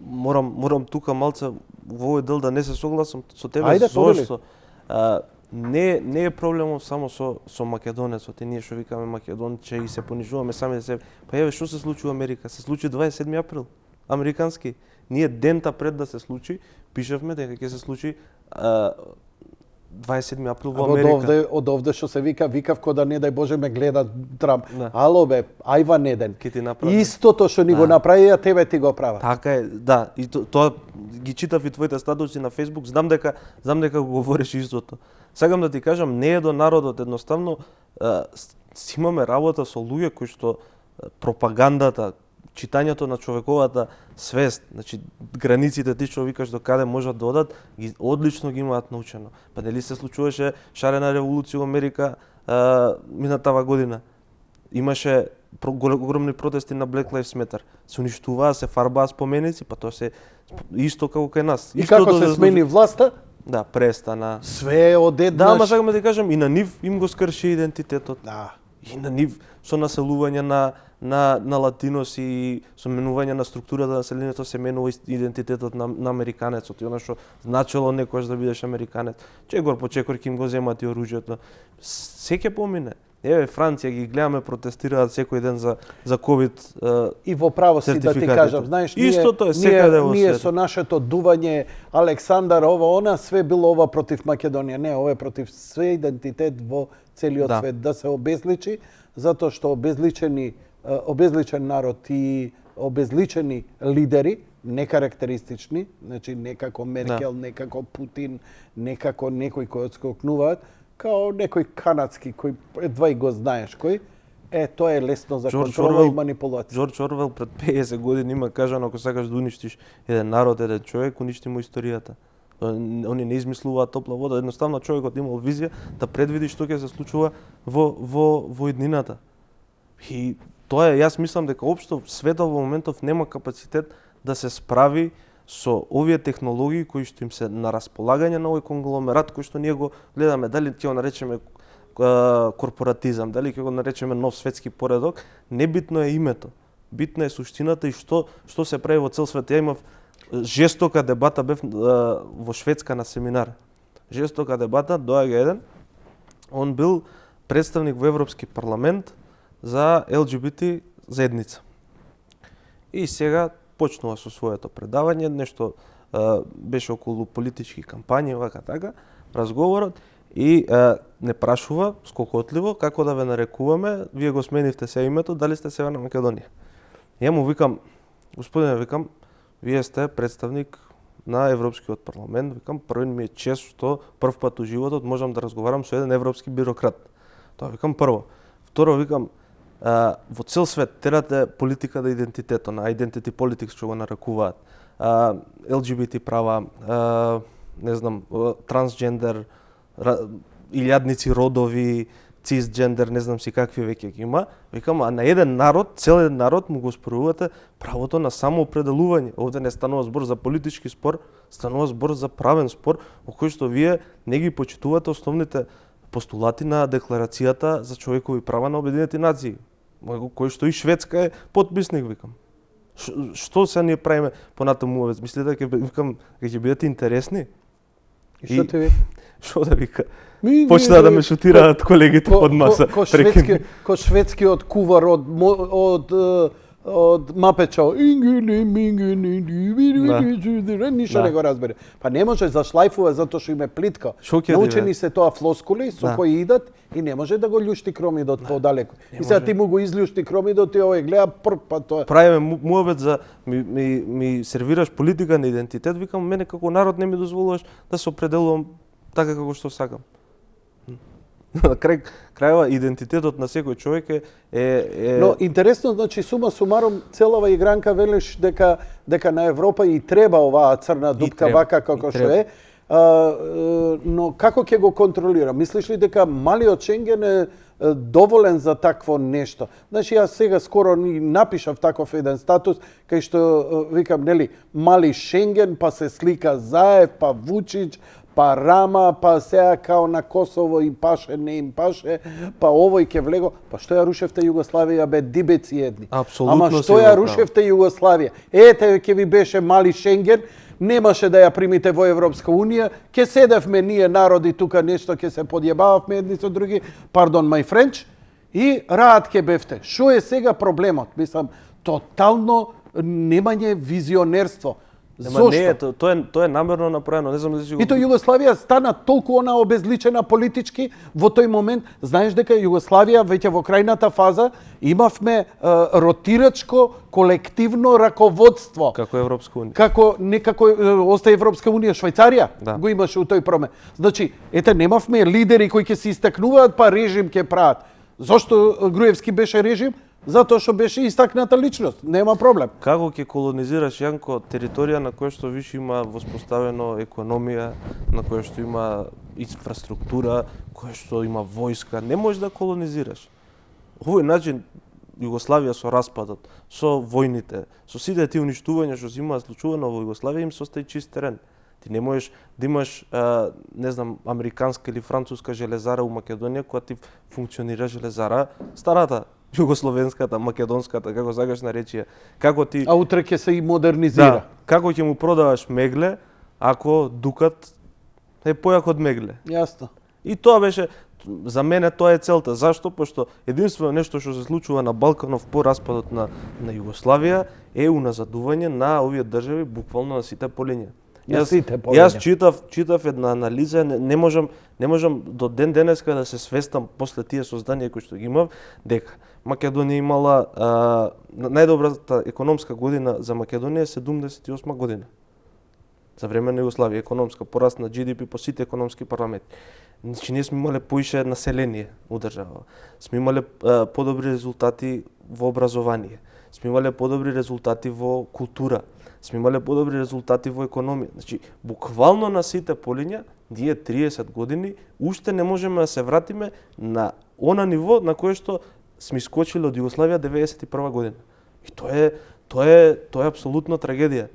морам тука малце во овој дел да не се согласам со тебе. Ајде, зошто? Не е проблемот само со македонецот, и ние што викаме македонче и се понижуваме сами за себе. Па еве што се случи во Америка? Се случи 27 април, американски. Ние дента пред да се случи, пишевме дека ќе се случи 27 април во Америка. Од овде што се викав кој да не дај Боже ме гледа Трамп. Да. Ало бе, ајва неден. Ке ти направи. Истото што ни го направија, тебе ти го прават. Така е, да. И тоа ги читав и твоите статуси на Facebook, знам дека го говориш истото. Сакам да ти кажам, не е до народот, едноставно си имаме работа со луѓе кои што пропагандата, читањето на човековата свест, значи границите ти што викаш до каде можат да одат, одлично ги имаат научено. Па нели се случуваше шарена револуција во Америка минатава година. Имаше огромни протести на Black Lives Matter. Се уништуваа, се фарбаа споменици, па тоа се исто како кај нас. И како се смени власта? Да, престана. Све одеднаш. Да, ама сакам да ти кажам, и на нив им го скрши идентитетот. Да. И на нив со населување на латинос и со менување на структурата на населението се менува идентитетот на американецот и она што значело некојаш да бидеш американец. Чекор по чекор ќе им го земат и оружјето. Се ќе помине. Еве Франција ги гледаме протестираат секој ден за ковид. И во право си да ти кажам, знаеш, истото е секаде во ние светот. со нашето дување Александар она све било ова против Македонија, не, ова е против све идентитет во целиот свет да се обезличи, затоа што обезличен народ и обезличени лидери, некарактеристични, значи некако Меркел, некако Путин, некако некој кој отскокнуваат, као некој канадски кој едва и го знаеш кој, тоа е лесно за контрола и манипулација. Джордж Орвел пред 50 години има кажано, ако сакаш да уништиш еден народ, еден човек, уништи му историјата. Они не измислуваат топла вода, едноставно човекот имал визија да предвиди што ќе се случува во иднината. И тоа е, јас мислам дека општо светот во моментов нема капацитет да се справи со овие технологии кои што им се на располагање на овој конгломерат кој што ние го гледаме, дали ќе го наречеме корпоратизам, дали ќе го наречеме нов светски поредок, небитно е името. Битна е суштината и што се прави во цел свет. Ја имав жестока дебата, бев во Шведска на семинар. Жестока дебата, доаѓа еден, он бил представник во Европски парламент за ЛГБТ заедница. И сега почнува со своето предавање, нешто беше околу политички кампањи, вака така, разговорот, и не прашува скокотливо како да ве нарекуваме, вие го сменивте се името, дали сте Северна Македонија. Ја му викам, господине, викам, вие сте представник на Европскиот парламент, викам, првен ми е чест што прв пат у животот можам да разговарам со еден европски бюрократ. Тоа викам прво. Второ, викам, во цел свет терате политика на идентитето, на identity politics што го нарекуваат. ЛГБТ права, не знам, трансджендер, илјадници родови, цисджендер, не знам си какви веќе ги има. Викам, а на еден народ, цел еден народ му го спорувате правото на самоопределување. Овде не станува збор за политички спор, станува збор за правен спор, во кој што вие не ги почитувате основните постулати на Декларацијата за човекови права на Обединети нации, кој што и Шведска е потписник, викам. Што се ние правиме понатаму овде? Мислите дека ќе бидете интересни? И што ти вика? Што да вика? Почна да ме шутираат колегите од маса. Ко шведскиот кувар од Мапечо. Ништо не го разбере. Па не може за шлајфува затоа што им е плитко. Научени се тоа флоскули со кои идат и не може да го љушти кромидот подалеку. И сега ти му го изљушти кромидот и овој гледа па тоа. Правиме муабет за ми сервираш политика на идентитет, викам мене како народ не ми дозволуваш да се определувам така како што сакам. На крајова идентитетот на секој човек е Но интересно, значи сума сумарум целава игранка велиш дека на Европа и треба оваа црна дупка вака како што е. Но како ќе го контролира? Мислиш ли дека малиот Шенген е доволен за такво нешто? Значи јас сега скоро напишав таков еден статус кај што викам нели мали Шенген, па се слика Заев, па Вучич, па Рама, па сега као на Косово им паше, не им паше, па овој ќе влего. Па што ја рушевте Југославија, бе, дибеци едни. Апсолутно. Ама што ја рушевте Југославија? Ете ќе ви беше мали Шенген, немаше да ја примите во Европска Унија, ќе седевме ние народи тука нешто, ќе се подјебававме едни со други, пардон, my French, и раат ќе бевте. Што е сега проблемот? Мислам, тотално немање визионерство. Ема не, тоа е намерно направено, не знам дали си го... И то Југославија стана толку она обезличена политички во тој момент. Знаеш дека Југославија веќе во крајната фаза имавме ротирачко колективно раководство. Како Европска унија. Како некако остае Европска унија, Швајцарија Да. го имаше у тој промен. Значи, ете немавме лидери кои ќе се истакнуваат, па режим ќе прават. Зошто Груевски беше режим? Затоа што беше истакната личност, нема проблем. Како ќе колонизираш, Јанко, територија на која што више има воспоставено економија, на која што има инфраструктура, која што има војска, не можеш да колонизираш. Овој начин Југославија со распадот, со војните, со сите тие уништувања што се имаат случувано во Југославија, им се остаи чист терен. Ти не можеш да имаш, не знам, американска или француска железара у Македонија, која ти функционира железара старата, југословенската, македонската, како сакаш наречи ја. Како ти... А утре ќе се и модернизира. Да, како ќе му продаваш мегле, ако дукат е појак од мегле. Јасно. И тоа беше, за мене тоа е целта. Зашто? Пошто единствено нешто што се случува на Балканов по распадот на Југославија е уназадување на овие држави буквално на сите полиња. Јас читав една анализа, не можам до ден денеска да се свестам после тие созданија кои што ги имав, дека Македонија имала најдобрата економска година за Македонија 78 година. За време на Југославија економска пораст на GDP по сите економски параметри. Значи ние сме имале поише население у држава. Сме имале подобри резултати во образование. Сме имале подобри резултати во култура. Сме имале подобри резултати во економија. Значи, буквално на сите полиња, ние 30 години, уште не можеме да се вратиме на она ниво на кое што сме скочиле од Југославија 91 година. И тоа е апсолутна трагедија.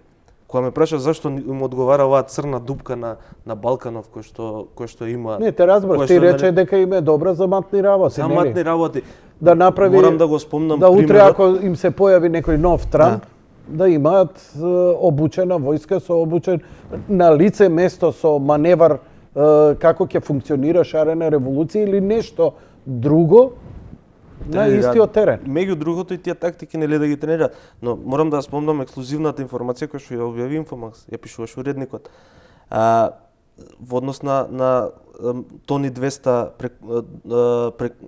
Кога ме праша зашто им одговара оваа црна дупка на Балканов кој што има... Не, те разбрав, ти рече дека им е добра за матни работи. За матни работи. Да направи... Морам да го спомнам да утре примерот. ако им се појави некој нов Трамп, да имаат обучена војска со обучен на лице место со маневар како ќе функционира шарена револуција или нешто друго на истиот терен. Меѓу другото и тие тактики нели да ги тренираат, но морам да спомнам ексклузивната информација која што ја објави Инфомакс, ја пишуваше уредникот. Во однос на тони 200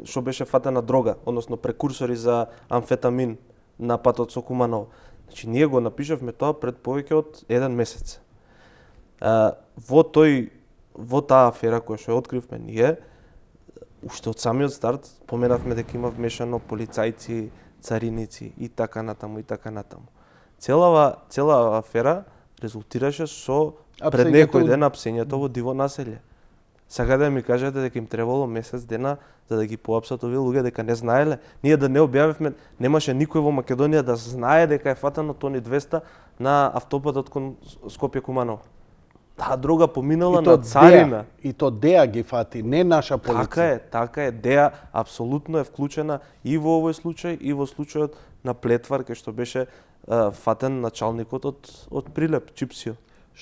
што беше фатена дрога, односно прекурсори за амфетамин на патот со Куманово. Значи ние го напишавме тоа пред повеќе од 1 месец. Во таа афера која што ја откривме ние, уште од самиот старт поменавме дека има вмешано полицајци, цариници и така натаму и така натаму. Цела афера резултираше со пред некој ден апсењето во диво населје. Сега да ми кажете дека им требало месец дена за да ги поапсат овие луѓе, дека не знаеле. Ние да не објавивме, немаше никој во Македонија да знае дека е фатено тони 200 на автопатот кон Скопје Куманово. Таа дрога поминала на царина. И то ДЕА ги фати, не наша полиција. Така е. ДЕА апсолутно е вклучена и во овој случај и во случајот на Плетвар, кај што беше фатен началникот од Прилеп, Чипсио.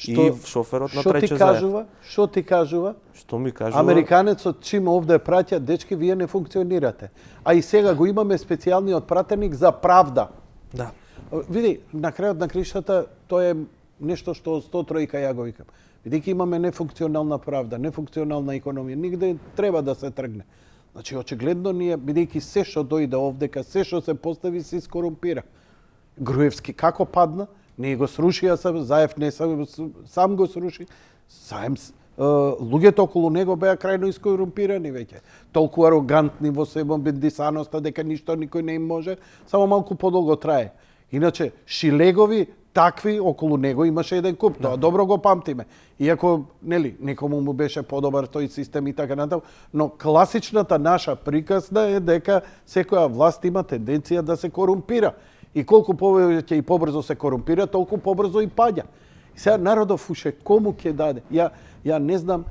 И шоферот на Трајче Заев. Што ти кажува? Што ми кажува? Американецот чим овде праќа, дечки, вие не функционирате. А и сега го имаме специјалниот пратеник за правда. Да. Види, на крајот на криштата, тоа е нешто што од 103 ја го викам. Бидејќи имаме нефункционална правда, нефункционална економија, нигде треба да се тргне. Значи, очигледно ние, бидејќи се што дојде овдека, се што се постави, се искорумпира. Груевски како падна? Не го срушија Заев, не сам го сруши. Луѓето околу него беа крајно искорумпирани веќе. Толку арогантни во себобедисаноста дека ништо никој не им може, само малку подолго трае. Иначе, шилегови такви околу него имаше еден куп, тоа добро го памтиме. Иако, нели, некому му беше подобар тој систем и така натаму, но класичната наша приказна е дека секоја власт има тенденција да се корумпира. И колку повеќе и побрзо се корумпира, толку побрзо и паѓа. И сега народов уште кому ќе даде? Ја не знам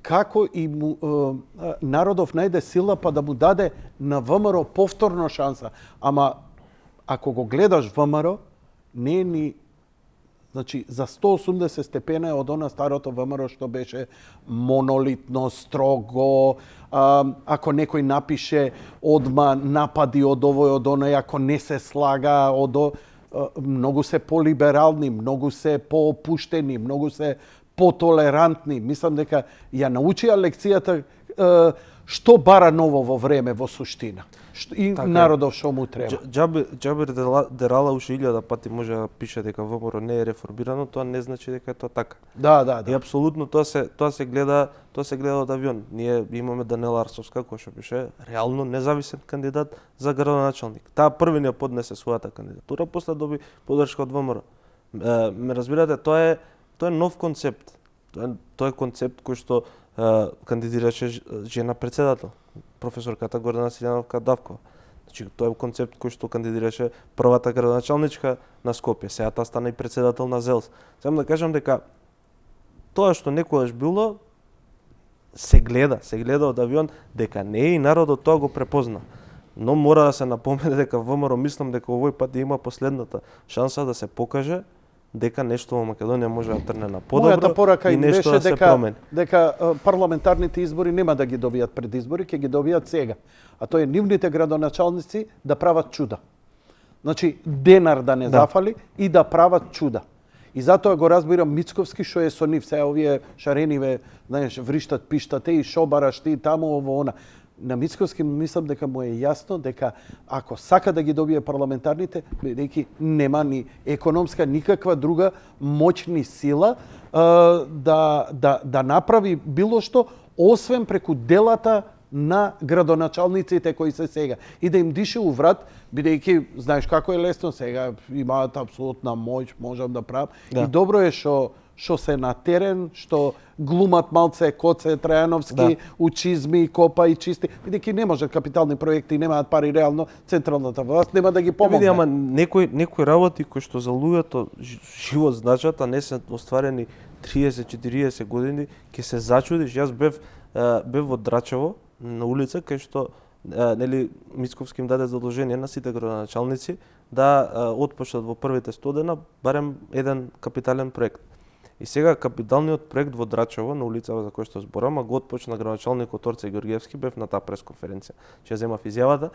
како и народов најде сила па да му даде на ВМРО повторно шанса. Ама ако го гледаш ВМРО, не е ни... Значи, за 180 степена е од она старото ВМРО што беше монолитно, строго, ако некој напише одма напади од овој, од оној, ако не се слага, многу се полиберални, многу се поопуштени, многу се потолерантни. Мислам дека ја научија лекцијата што бара ново во време, во суштина. И Така народов што му треба. Џабир Дерала уште 1000 пати може да пише дека ВМРО не е реформирано, тоа не значи дека е тоа така. Да. И апсолутно тоа се гледа од авион. Ние имаме Данела Арсовска која што пише реално независен кандидат за градоначалник. Таа први не поднесе својата кандидатура, после доби поддршка од ВМРО. Ме разбирате, тоа е нов концепт. Тоа е концепт кој што кандидираше жена председател, професорката Гордана Силјановка Давкова. Значи, тоа е концепт кој што кандидираше првата градоначалничка на Скопје, сега таа стана и председател на ЗЕЛС. Само да кажам дека тоа што некогаш било се гледа од авион, дека не е и народот тоа го препозна. Но мора да се напомене дека ВМРО мислам дека овој пат има последната шанса да се покаже дека нешто во Македонија може да трне на подобро. Мојата порака и нешто да се промени. Дека парламентарните избори нема да ги добијат пред избори, ќе ги добијат сега. А тоа е нивните градоначалници да прават чуда. Значи, денар да не зафали и да прават чуда. И затоа го разбирам Мицковски што е со нив. Сега овие шарениве, знаеш, вриштат, пиштате и шо бараш ти таму, ово, она. На Мицковски мислам дека му е јасно дека ако сака да ги добие парламентарните, бидејќи нема ни економска никаква друга моќни сила да направи било што освен преку делата на градоначалниците кои се сега и да им дише у врат, бидејќи знаеш како е лесно сега, имаат апсолутна моќ, можам да правам. И добро е што се на терен, што глумат малце Коце, Трајановски, учизми, копа и чисти, бидејќи не може капитални проекти, немаат пари реално, централната власт нема да ги помогне. Види, ама некои работи кои што за луѓето живот значат, а не се остварени 30-40 години, ќе се зачудиш. Јас бев во Драчево на улица кај што нели Мицковски им даде задолжение на сите градоначалници да отпочнат во првите 100 дена барем еден капитален проект. И сега капиталниот проект во Драчево на улицава за кој што зборам, го отпочна градоначалникот Орце Георгиевски, бев на таа пресконференција. Ќе земав изјавата.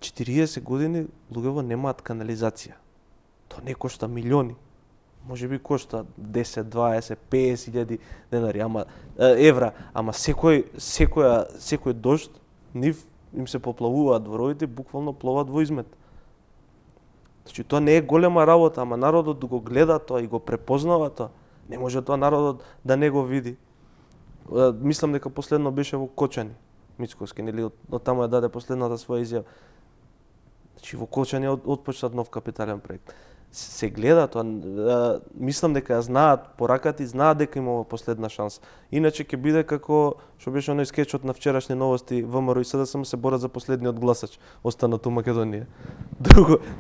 40 години луѓево немаат канализација. Тоа не кошта милиони. Може би кошта 10, 20, 50 илјади денари, ама евра, ама секој дожд нив им се поплавуваат дворовите, буквално пловат во измет. Значи тоа не е голема работа, ама народот го гледа тоа и го препознава тоа. Не може тоа народот да не го види. Мислам дека последно беше во Кочани, Мицковски, нели од таму ја даде последната своја изјава. Значи во Кочани отпочнат нов капитален проект. Се гледа тоа, мислам дека ја знаат пораката и знаат дека има последна шанса. Иначе ќе биде како што беше оној скечот на вчерашни новости, ВМРО и СДСМ се борат за последниот гласач, останат у Македонија.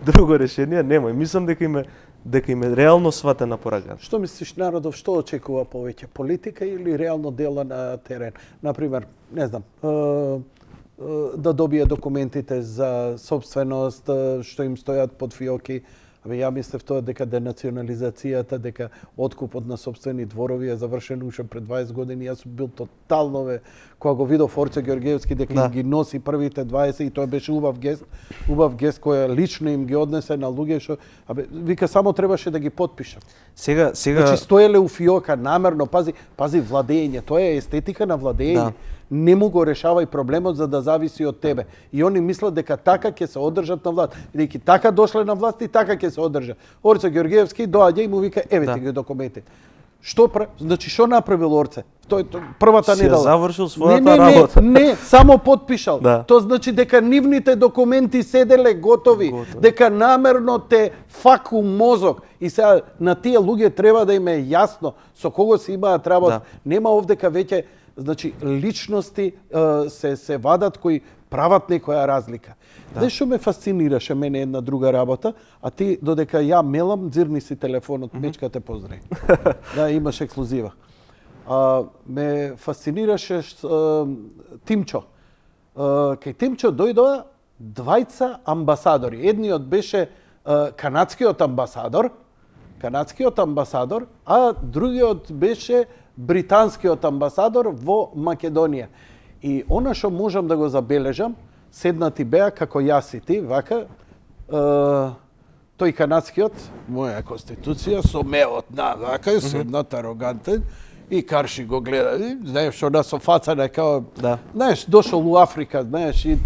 Друго решение нема. Мислам дека им е реално сватена пораката. Што мислиш народов, што очекува повеќе, политика или реално дела на терен? Например, не знам, да добие документите за собственост што им стојат под фиоки. Ја мислев тоа дека денационализацијата, дека откупот на собствени дворови е завршен уште пред 20 години. Јас бил тотално кога го видов Орце Георгиевски дека ги носи првите 20 и тоа беше убав гест кој лично им ги однесе на луѓе што вика само требаше да ги потпишам. Сега значи стоеле у фиока намерно, пази владење, тоа е естетика на владење. Да. Не му го решавај проблемот за да зависи од тебе. И они мислат дека така ќе се одржат на власт. Бидејќи така дошле на власт и така ќе се одржат. Орце Георгиевски доаѓа и му вика еве ти ги документи. Значи што направил Орце? Тој првата недела. Си завршил својата работа. Не, само потпишал. Тоа значи дека нивните документи седеле готови, дека намерно те факу мозок. И сега на тие луѓе треба да им е јасно со кого се имаат работа. Нема овдека веќе значи личности се вадат кои прават некоја разлика. Знаеш што ме фасцинираше мене една друга работа, а ти додека ја мелам, дзирни си телефонот, мечка те поздрави. Да, имаш ексклузива. Ме фасцинираше Тимчо. Кај Тимчо дојдоа двајца амбасадори. Едниот беше канадскиот амбасадор, а другиот беше британскиот амбасадор во Македонија. И она што можам да го забележам, седнати беа како јас и ти, вака, тој канадскиот, моја конституција, со меот на вака, со едната арогантен, и Карши го гледа, и, знаеш, она со фаца као, Да. знаеш, дошол у Африка, знаеш, и,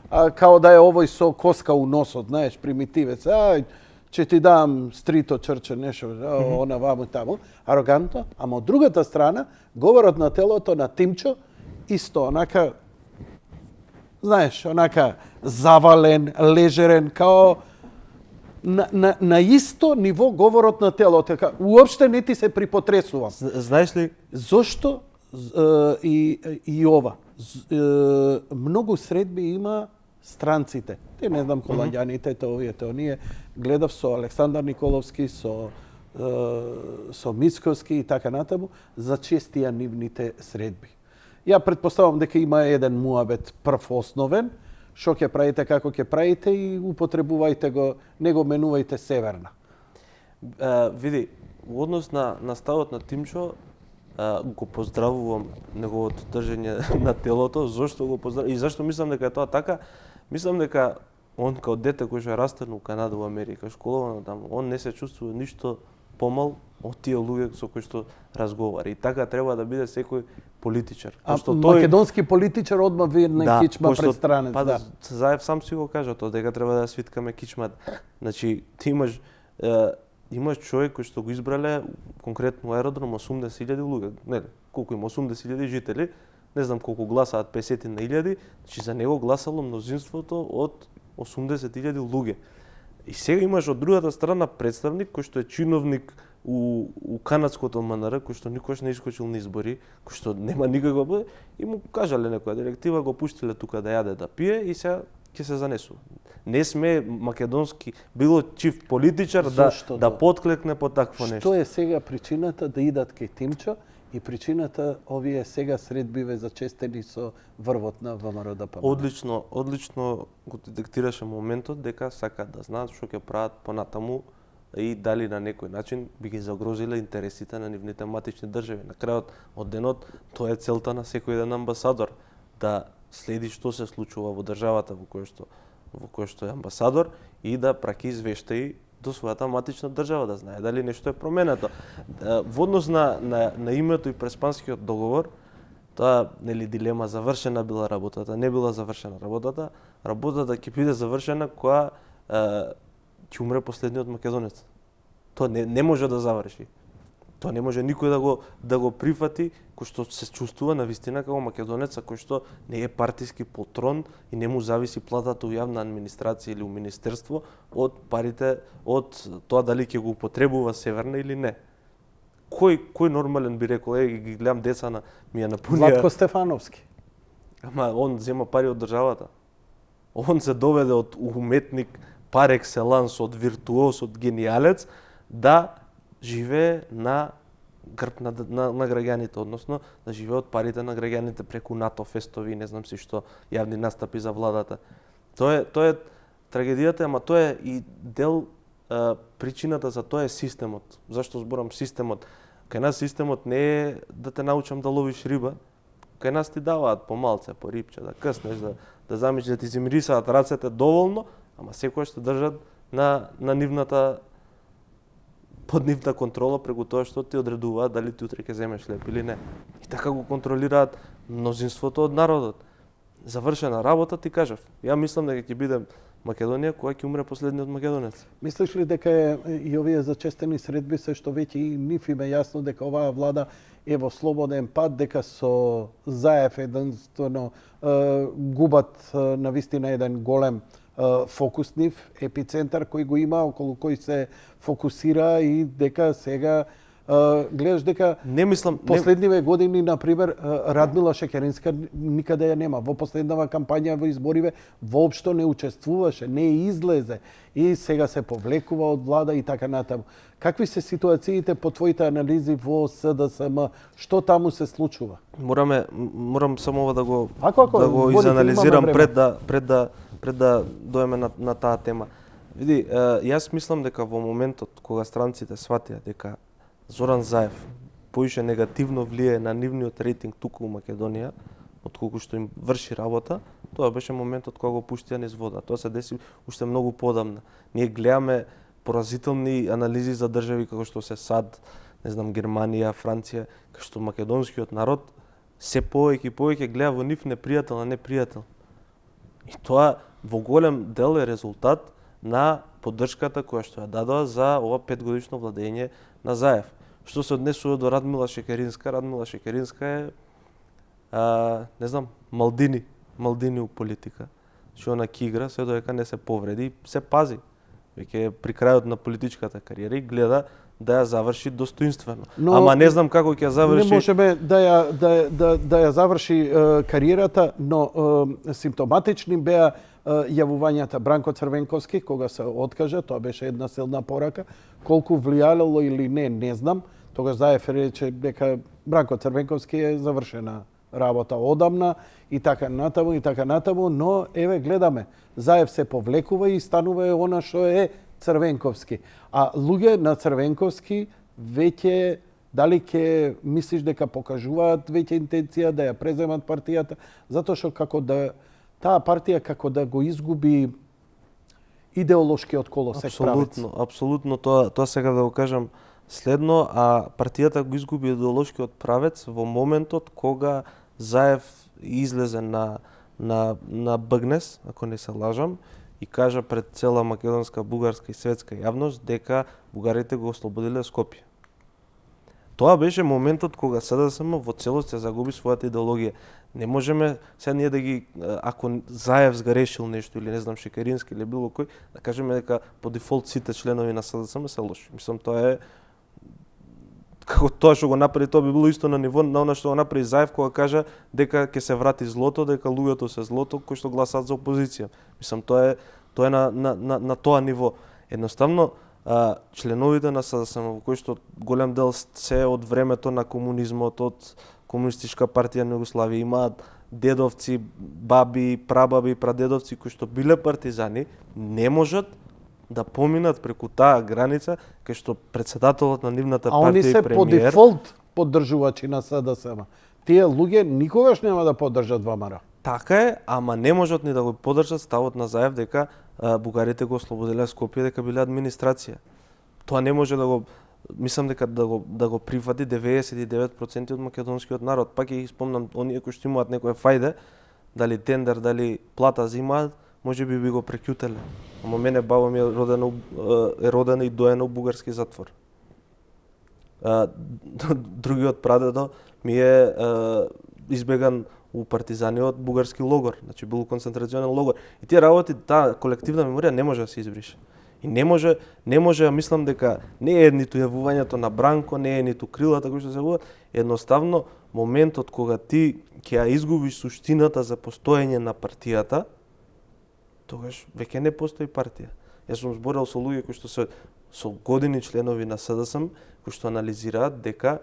као да е овој со коска у носот, знаеш, примитивец, ќе ти дам стрито чрче, нешто, она ваму таму, арогантно, ама од другата страна, говорот на телото на Тимчо, исто, онака, знаеш, онака завален, лежерен, као на исто ниво говорот на телото, уопште не ти се припотресувам. Знаеш ли? Зошто и ова? Многу средби има странците. Те не знам колањаните, овие, оние. Гледав со Александар Николовски, со Мицковски и така натаму, за честија нивните средби. Ја претпоставам дека има еден муабет прв основен, што ќе правите, како ќе правите и употребувајте го, не го менувајте северна. Види, во однос на ставот на Тимчо, го поздравувам неговото држење на телото. Зошто го поздравувам и зашто мислам дека е тоа така? Мислам дека он као дете кој што е растен у Канада, у Америка, школовано таму, он не се чувствува ништо помал од тие луѓе со кои што разговара. И така треба да биде секој политичар. Македонски политичар одма видне кичма пред странец. Да. Заев сам си го кажа тоа, дека треба да свиткаме кичмата. Значи, ти имаш човек кој што го избрале конкретно аеродром 80.000 луѓе. Нели, колку има 80.000 жители, не знам колку гласаат 50.000, значи за него гласало мнозинството од 80.000 луѓе. И сега имаш од другата страна представник кој што е чиновник у канадското МНР, кој што никош не искочил на избори, кој што нема никаква, и му кажале некоја директива, го пуштиле тука да јаде, да пие и сега ќе се занесува. Не сме македонски било чив политичар да подклекне по такво нешто. Што е сега причината да идат кај Тимчо и причината овие сега средбиве зачестени со врвот на ВМРО-ДПМН? Одлично го детектираше моментот дека сакаат да знаат што ќе прават понатаму и дали на некој начин би ги загрозиле интересите на нивните матични држави. На крајот од денот тоа е целта на секој еден амбасадор, да следи што се случува во државата во која што е амбасадор и да праќа извештаи до својата матична држава, да знае дали нешто е променето. Во однос на името и преспанскиот договор, тоа нели дилема завршена била работата, не била завршена работата. Работата ќе биде завршена кога ќе умре последниот македонец. Тоа не може да заврши. Тоа не може никој да го прифати, кој што се чувствува на вистина како македонец, кој што не е партиски полтрон и не му зависи платата у јавна администрација или у министерство од парите, од тоа дали ќе го употребува северна или не. Кој нормален би рекол, ги гледам деца ми ја напунија. Владко Стефановски. Ама он зема пари од државата. Он се доведе од уметник пар екселанс, од виртуоз, од гениалец, да живее на грб на граѓаните, односно да живее од парите на граѓаните преку НАТО фестови, не знам си што, јавни настапи за владата. Тоа е трагедијата, ама тоа е и дел причината за тоа е системот. Зашто зборам системот? Кај нас системот не е да те научам да ловиш риба, кај нас ти даваат по малце, по рибче, да къснеш, да замиш, да ти си мирисаат рацете доволно, ама секојаш те држат на нивната под нивна контрола преку тоа што ти одредуваат дали ти утре ќе земеш леп или не. И така го контролираат мнозинството од народот. Завршена работа, ти кажав. Ја мислам дека ќе биде Македонија кога ќе умре последниот македонец. Мислиш ли дека и овие зачестени средби се што веќе и нив им е јасно дека оваа влада е во слободен пат, дека со Заев единствено губат на вистина еден голем фокус нив, епицентар кој го има, околу кој се фокусира и дека сега гледаш дека не мислам последниве години на пример Радмила Шекеринска никаде ја нема. Во последнава кампања во избориве воопшто не учествуваше, не излезе и сега се повлекува од влада и така натаму. Какви се ситуациите по твоите анализи во СДСМ? Што таму се случува? Морам само ова да го Ако, изанализирам пред да доеме на таа тема. Види, јас мислам дека во моментот кога странците сватија дека Зоран Заев поише негативно влие на нивниот рейтинг туку во Македонија, отколку што им врши работа, тоа беше моментот кога го пуштија низ вода. Тоа се деси уште многу подамна. Ние гледаме поразителни анализи за држави како што се САД, не знам, Германија, Франција, кај што македонскиот народ се повеќе и повеќе гледа во нив непријател, а не пријател. И тоа во голем дел е резултат на поддршката која што ја дадоа за ова 5-годишно владење на Заев. Што се однесува до Радмила Шекеринска, Радмила Шекеринска е не знам, Малдини у политика. Што она ќе игра, се додека не се повреди, се пази. Веќе при крајот на политичката кариера и гледа да ја заврши достоинствено. Но, ама не знам како ќе ја заврши. Не можеме да ја заврши кариерата, но симптоматични беа јавувањата Бранко Црвенковски кога се откажа, тоа беше една силна порака. Колку влијало или не знам. Тогаш Заев рече дека Бранко Црвенковски е завршена работа одамна и така натаму, но еве гледаме, Заев се повлекува и станува она што е Црвенковски. А луѓе на Црвенковски веќе дали ќе мислиш дека покажуваат веќе интенција да ја преземат партијата, затоа што таа партија како да го изгуби идеолошкиот колосек правец. Апсолутно, тоа сега да го кажам следно, а партијата го изгуби идеолошкиот правец во моментот кога Заев излезе на Бъгнес, ако не се лажам, и кажа пред цела македонска, бугарска и светска јавност дека бугарите го ослободиле Скопје. Тоа беше моментот кога СДСМ во целост ја загуби својата идеологија. Не можеме сега ние да ги, ако Заев сгрешил нешто или не знам Шекерински или било кој, да кажеме дека по дефолт сите членови на СДСМ се лоши. Мислам, тоа е како тоа што го направи, тоа би било исто на ниво на она што го направи Заев кога кажа дека ќе се врати злото, дека луѓето се злото кои што гласаат за опозиција. Мислам, тоа е на тоа ниво. Едноставно членовите на СДСМ, во кои што голем дел се од времето на комунизмот, од Комунистичка партија на Југославија, имаат дедовци, баби, прабаби, прадедовци кои што биле партизани, не можат да поминат преку таа граница кај што председателот на нивната партија и премиер. А они се по дефолт поддржувачи на СДСМ. Тие луѓе никогаш нема да поддржат ВМРО. Така е, ама не можат ни да го поддржат ставот на Заев дека бугарите го ослободиле Скопје, дека биле администрација. Тоа не може да го, мислам дека да го прифати 99% од македонскиот народ. Пак ќе спомнам оние кои што имаат некој фајде, дали тендер, дали плата зимаат, може би го прекјутеле. Ама мене баба ми е родена и доена у бугарски затвор. Другиот прадедо ми е избеган у партизаниот бугарски логор, значи бил концентрационен логор. И тие работи, таа колективна меморија не може да се избрише. И не може, мислам дека не е ниту јавувањето на Бранко, не е ниту крилата кои што се јавуваат, едноставно моментот кога ти ќе ја изгубиш суштината за постоење на партијата, тогаш веќе не постои партија. Јас сум зборел со луѓе кои што се со години членови на СДСМ, кои што анализираат дека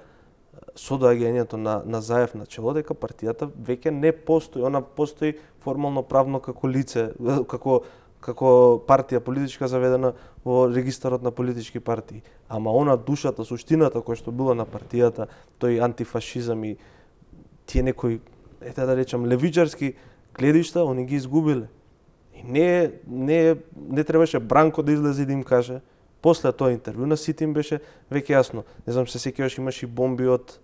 со доаѓањето на Заев на чело, дека партијата веќе не постои, она постои формално правно како лице, како партија политичка заведена во регистарот на политички партии. Ама она душата, суштината која што била на партијата, тој антифашизам и тие некои, да речам, левичарски гледишта, они ги изгубиле. И не требаше Бранко да излезе и да им каже. После тоа интервју на сите им беше веќе јасно. Не знам, се сеќаваш, имаше и бомби од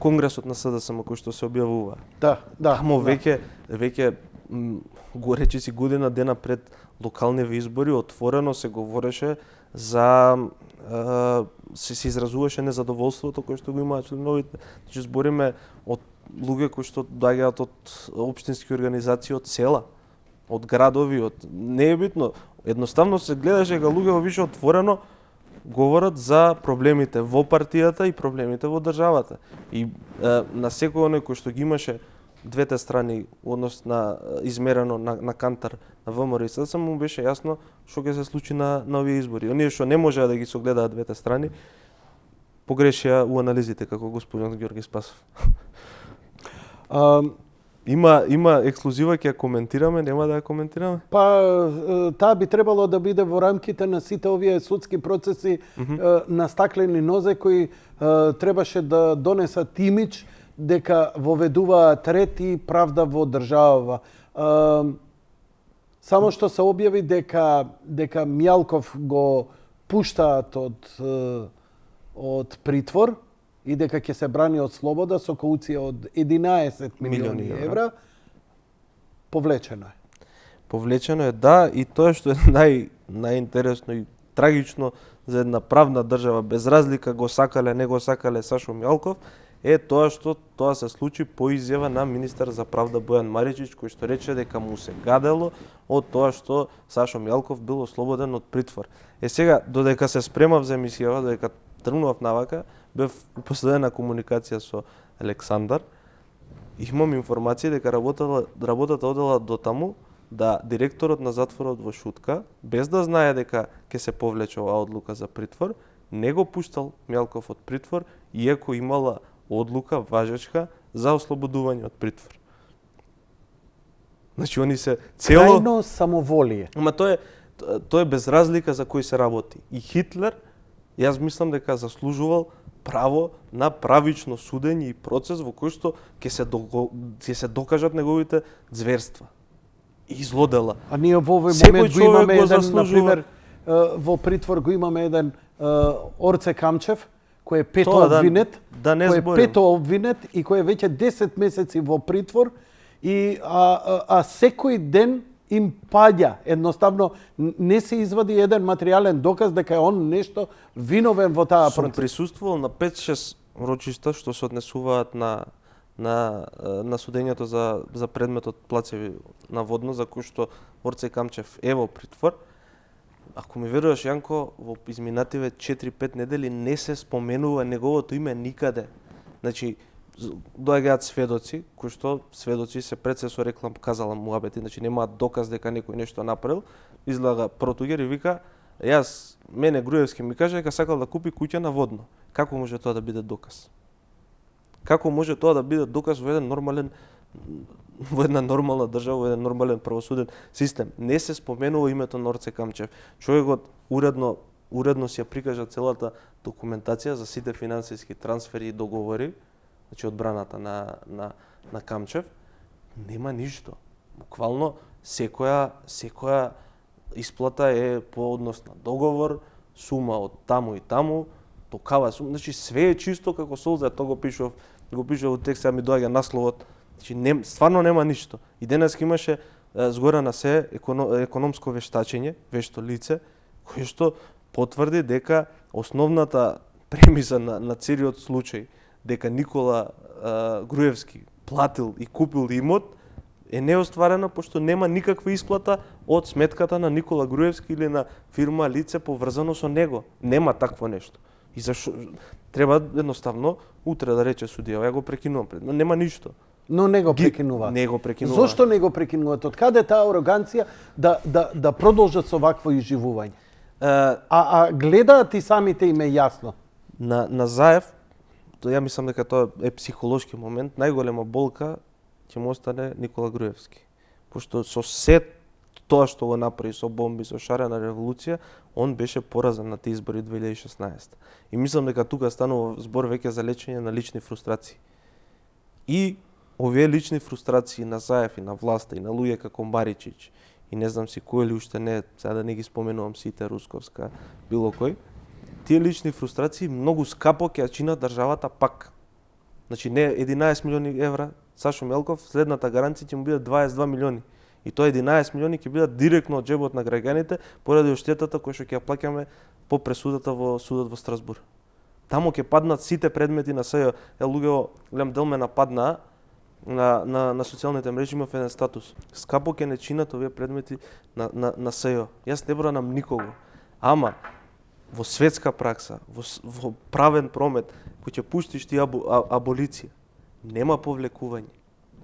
конгресот на СДСМ кој што се објавува. Да. Тамо веќе го речиси година дена пред локалните избори отворено се говореше за се изразуваше незадоволството кое што го имаат членовите. Значи збориме од луѓе кои што доаѓаат од општински организации, од села, од градови, не е битно. Едноставно се гледаше дека луѓето више отворено говорат за проблемите во партијата и проблемите во државата. И на секој оној кој што ги имаше двете страни, однос на измерено на кантар на ВМРО и СДСМ, му беше јасно што ќе се случи на овие избори. Оние што не можеа да ги согледаат двете страни, погрешија у анализите, како господин Ѓорги Спасов. Има ексклузива, ќе ја коментираме, нема да ја коментираме? Па, таа би требало да биде во рамките на сите овие судски процеси на стаклени нозе кои требаше да донесат имидж дека воведуваат ред и правда во држава. Само што се објави дека Мјалков го пуштаат од притвор и дека ќе се брани од слобода со кауција од 11 милиони евра, повлечено е. Повлечено е, да, и тоа што е најинтересно и трагично за една правна држава, без разлика го сакале, не го сакале Сашо Мјалков, е тоа што тоа се случи по изјава на министар за правда Бојан Маричич, кој што рече дека му се гадело од тоа што Сашо Мјалков бил ослободен од притвор. Сега, додека се спремав за емисијава, додека тргнував навака, бев последена комуникација со Александар, имам информација дека работата одела до таму да директорот на затворот во Шутка, без да знае дека ќе се повлече оваа одлука за притвор, не го пуштал Мјалков од притвор, иако имала одлука важечка за ослободување од притвор. Значи, они се цело... Крајно самоволие. Ама тоа е без разлика за кој се работи. И Хитлер, јас мислам дека заслужувал право на правично судење и процес во кој што ќе се докажат неговите зверства и злодела. А ние во овој момент го имаме еден, например, во притвор го имаме еден Орце Камчев, кој е пето обвинет, кој е пето обвинет и кој е веќе 10 месеци во притвор и секој ден им паѓа. Едноставно не се извади еден материјален доказ дека е он нешто виновен во таа процес. Сум присуствувал на 5-6 рочишта што се однесуваат на судењето за предметот плацеви на водно, за кој што Орце Камчев е во притвор. Ако ми веруваш, Јанко, во изминативе 4-5 недели не се споменува неговото име никаде. Значи, доаѓаат сведоци, кои што сведоци се пред се со реклам казала муабети, значи немаат доказ дека некој нешто направил, излага протугер и вика, мене Груевски ми каже дека сакал да купи куќа на водно. Како може тоа да биде доказ? Како може тоа да биде доказ во во една нормална држава, во еден нормален правосуден систем? Не се споменува името на Орце Камчев. Човекот уредно си ја прикажа целата документација за сите финансиски трансфери и договори, значи одбраната на Камчев, нема ништо. Буквално секоја исплата е по однос на договор, сума од таму и таму, токава сума, значи све е чисто како солза, тоа го пишував во текст, ми доаѓа насловот. Значи стварно нема ништо. И денес имаше згора на се економско вештачење, вешто лице, кое што потврди дека основната премиса на целиот случај дека Никола Груевски платил и купил имот е неостварена, пошто нема никаква исплата од сметката на Никола Груевски или на фирма лице поврзано со него. Нема такво нешто. И зашо треба едноставно утре да рече судија, ја го прекинувам пред, но нема ништо. Но не го прекинуваат. Не го прекинуваат. Зошто не го прекинуваат? Од каде таа ароганција да продолжат со вакво изживување? Гледаат и самите им е јасно. На Заев, ја мислам дека тоа е психолошки момент, најголема болка ќе му остане Никола Груевски. Пошто со се тоа што го направи со бомби, со шарена револуција, он беше поразен на тие избори 2016. И мислам дека тука станува збор веќе за лечење на лични фрустрации. И овие лични фрустрации на Заев и на власта и на луѓе како Маричич и не знам си кој ли уште не, сега да не ги споменувам сите, Русковска, било кој, тие лични фрустрации многу скапо ќе чинат државата пак. Значи не 11 милиони евра, Сашо Мјалков, следната гаранција ќе му биде 22 милиони. И тоа 11 милиони ќе бидат директно од џебот на граѓаните поради оштетата која што ќе ја плаќаме по пресудата во судот во Страсбур. Таму ќе паднат сите предмети на СЈО. Луѓето, голем дел ме нападнаа на социјалните мрежи, имав еден статус. Скапо ќе не чинат овие предмети на СЈО. Јас не бранам никого. Ама во светска пракса, во правен промет, кој ќе пуштиш ти аболиција, нема повлекување.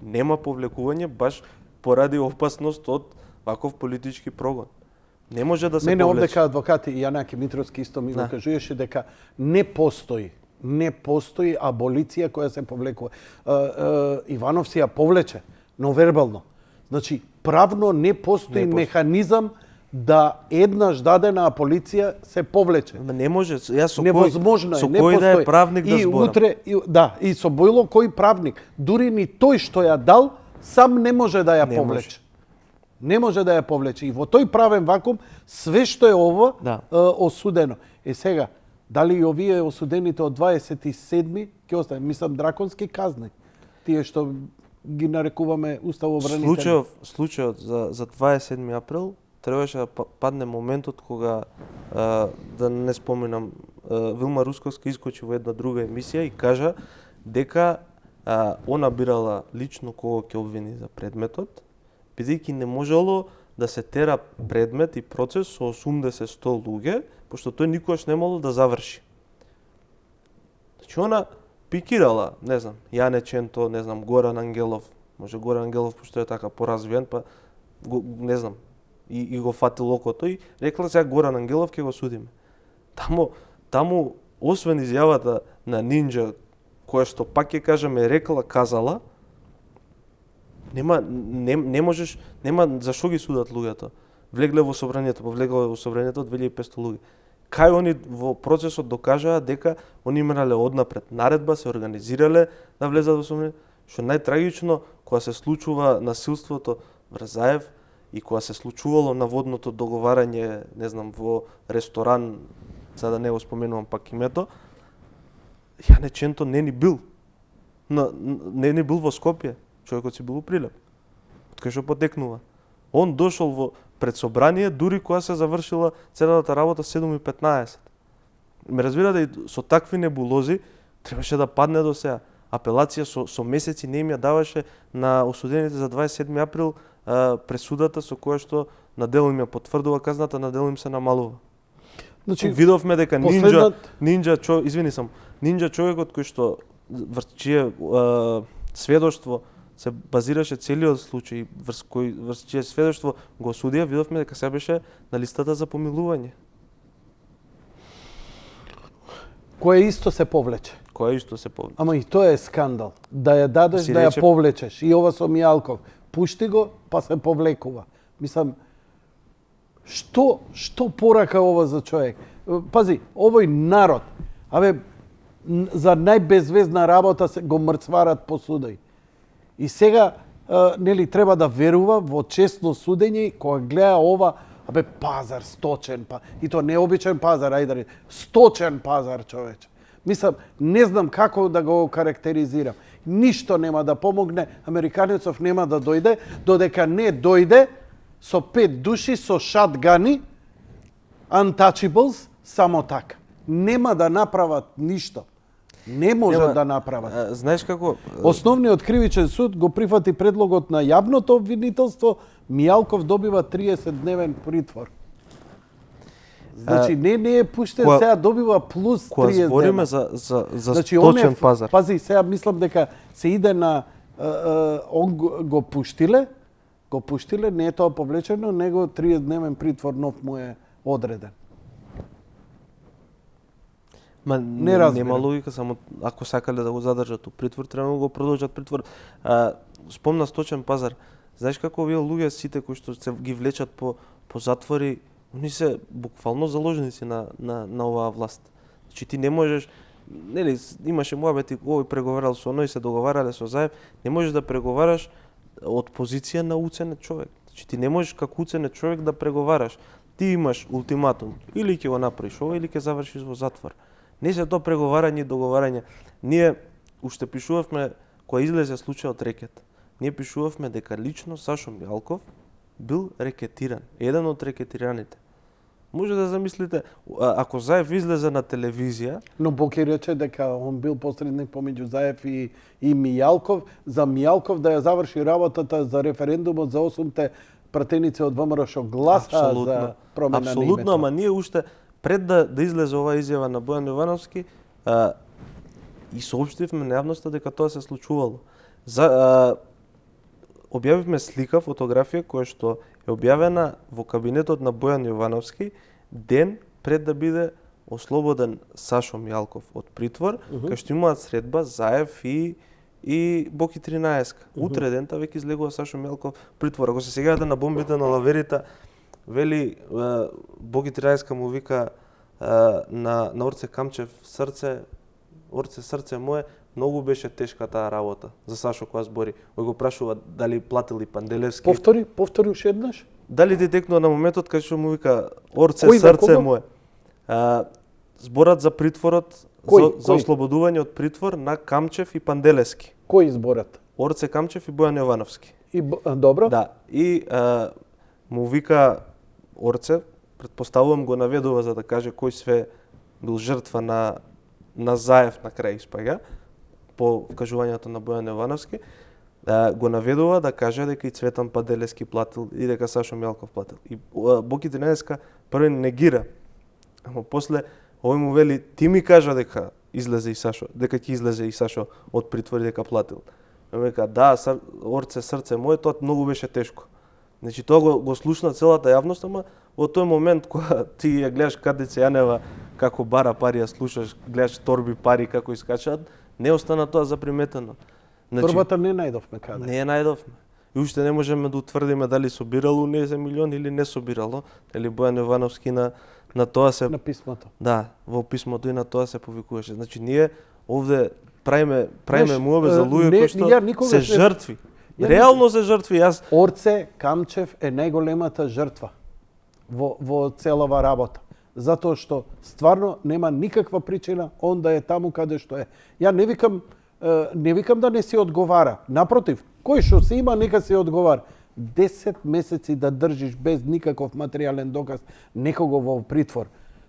Нема повлекување баш поради опасност од ваков политички прогон. Не може да се Мене повлече. овде кај адвокати Јанаки Митровски исто ми го кажуваше дека не постои аболиција која се повлекува. Иванов си ја повлече, но вербално. Значи, правно не постои механизам да еднаш дадена аболиција се повлече. Не може, јас со невозможно со кој да е правник да зборам. Утре, и со било кој правник, дури ни тој што ја дал, сам не може да ја повлече. Не може да ја повлече. И во тој правен вакуум, све што е ово, Да. осудено. Сега, дали и овие осудените од 27-ми, ќе остане, мислам, драконски казни. Тие што ги нарекуваме уставобранители. Случајот за 27 април требаше да падне моментот кога, да не споминам, Вилма Русковска искочи во една друга емисија и кажа дека она бирала лично кого ќе обвини за предметот, бидејќи не можело да се тера предмет и процес со 80-100 луѓе, пошто тој никогаш не можело да заврши. Значи она пикирала, не знам, Јане Ченто, не знам, Горан Ангелов, може Горан Ангелов пошто е така поразвиен, па не знам, и го фатил окото и рекла сега Горан Ангелов ќе го судиме. Таму освен изјавата на Нинџа, која што пак ќе кажеме рекла, казала, не можеш, нема зашо ги судат луѓето. Влегле во собранието, повлегле во собранието 2500 луѓе. Кај они во процесот докажаа дека они имале однапред наредба, се организирале да влезат во собранието. Што најтрагично, кога се случува насилството врз Заев и кога се случувало наводното договарање, не знам, во ресторан, за да не го споменувам пак името, Јане Ченто не ни бил. Не ни бил во Скопје. Човекот си бил у Прилеп. Од кај што потекнува. Он дошол во пред собрание, дури кога се завршила целата работа 7:15. Ме разбирате, и со такви небулози требаше да падне до сега. Апелација со месеци не им ја даваше на осудените за 27 април пресудата со која што на дел им ја потврдува казната, на дел им се намалува. Значи, видовме дека Нинџа човекот кој што врз чие сведоштво се базираше целиот случај, врз чие сведоштво го осудија, видовме дека се беше на листата за помилување. Кој исто се повлече. Ама и тоа е скандал. Да ја дадеш, да ја повлечеш. И ова со Мијалков. Пушти го, па се повлекува. Мислам, што порака ова за човек? Пази, овој народ, за најбезвезна работа се го мрцварат по судој. И сега, нели, треба да верува во честно судење, кога гледа ова, пазар, сточен, и то необичен пазар, сточен пазар, човече. Мислам, не знам како да го карактеризирам. Ништо нема да помогне, американецов нема да дојде, додека не дојде со 5 души, со шатгани, untouchables, само така. Нема да направат ништо. Не може да направат. Знаеш како? Основниот кривичен суд го прифати предлогот на јавното обвинителство, Мијалков добива 30-дневен притвор. Значи не е пуштен, сега добива плюс 30 дена. Кога збориме за сточен пазар. Пази, сега мислам дека се иде на он го пуштиле, не е тоа повлечено, него 30-дневен притвор нов му е одреден. Нема логика, само ако сакале да го задржат у притвор, треба да го продолжат притвор. Спомна сточен пазар. Знаеш како овие луѓе сите кои што се ги влечат по затвори, они се буквално заложници на оваа власт. Значи ти не можеш, нели, имаше муабети, овој преговарал со оној, се договарале со Заев, не можеш да преговараш од позиција на уценет човек. Значи ти не можеш како уценет човек да преговараш. Ти имаш ултиматум, или ќе го направиш ова, или ќе завршиш во затвор. Не се тоа преговарање и договарање. Ние уште пишувавме, кога излезе случајот Рекет, ние пишувавме дека лично Сашо Мијалков бил рекетиран, еден од рекетираните. Може да замислите, ако Заев излезе на телевизија... Но Боки рече дека он бил посредник помеѓу Заев и Мијалков, за Мијалков да ја заврши работата за референдумот за 8-те пратеници од ВМРО што гласа за промена на името. Апсолутно, ама ние уште пред да излезе оваа изјава на Бојан Јовановски, и соопштивме на јавноста дека тоа се случувало. Објавивме слика, фотографија која што е објавена во кабинетот на Бојан Јовановски ден пред да биде ослободен Сашо Мијалков од притвор, кај што имаат средба Заев и Боки 13. Утре дента веќе излегува Сашо Мијалков притвор. Ако се сегавате на бомбите на лаверите, вели Боги 13 му вика на Орце Камчев, срце мое, многу беше тешка таа работа за Сашо кога збори. Кој го прашува дали платил и Панделевски. Повтори уште еднаш. Дали детекнува на моментот кога што му вика Орце Кој да, срце кого? мое. Зборат за притворот, за ослободување од притвор на Камчев и Панделевски. Кој изборат? Орце Камчев и Бојан Јовановски. Добро. Да, и му вика Орце, предпоставувам го наведува за да каже кој све бил жртва на Заев на крај испаѓа, по вкажувањето на Бојан Јовановски, го наведува да каже дека и Цветан Панделевски платил и дека Сашо Мјалков платил. И Боки денеска првен негира, ама после овој му вели ти ми кажа дека излезе и Сашо, дека ќе излезе и Сашо од притвор и дека платил. Века да, Орце срце мое, тоа многу беше тешко. Значи тоа го слушна целата јавност, ама во тој момент кога ти ја гледаш Катица Јанева како бара пари, ја слушаш, гледаш торби пари како искачаат, не остана тоа заприметено. Значи, Торбата не најдовме каде. Не ја најдовме. И уште не можеме да утврдиме дали собирало не за милион или не собирало, или Бојан Јовановски на тоа се На писмото. Да, во писмото и на тоа се повикуваше. Значи ние овде правиме муабе за луѓе кои што се жртви. Реално се жртви. Јас Орце Камчев е најголемата жртва во целава работа. Затоа што стварно нема никаква причина он да е таму каде што е. Ја не викам да не си одговара. Напротив, кој што се има нека се одговара. 10 месеци да држиш без никаков материјален доказ некого во притвор.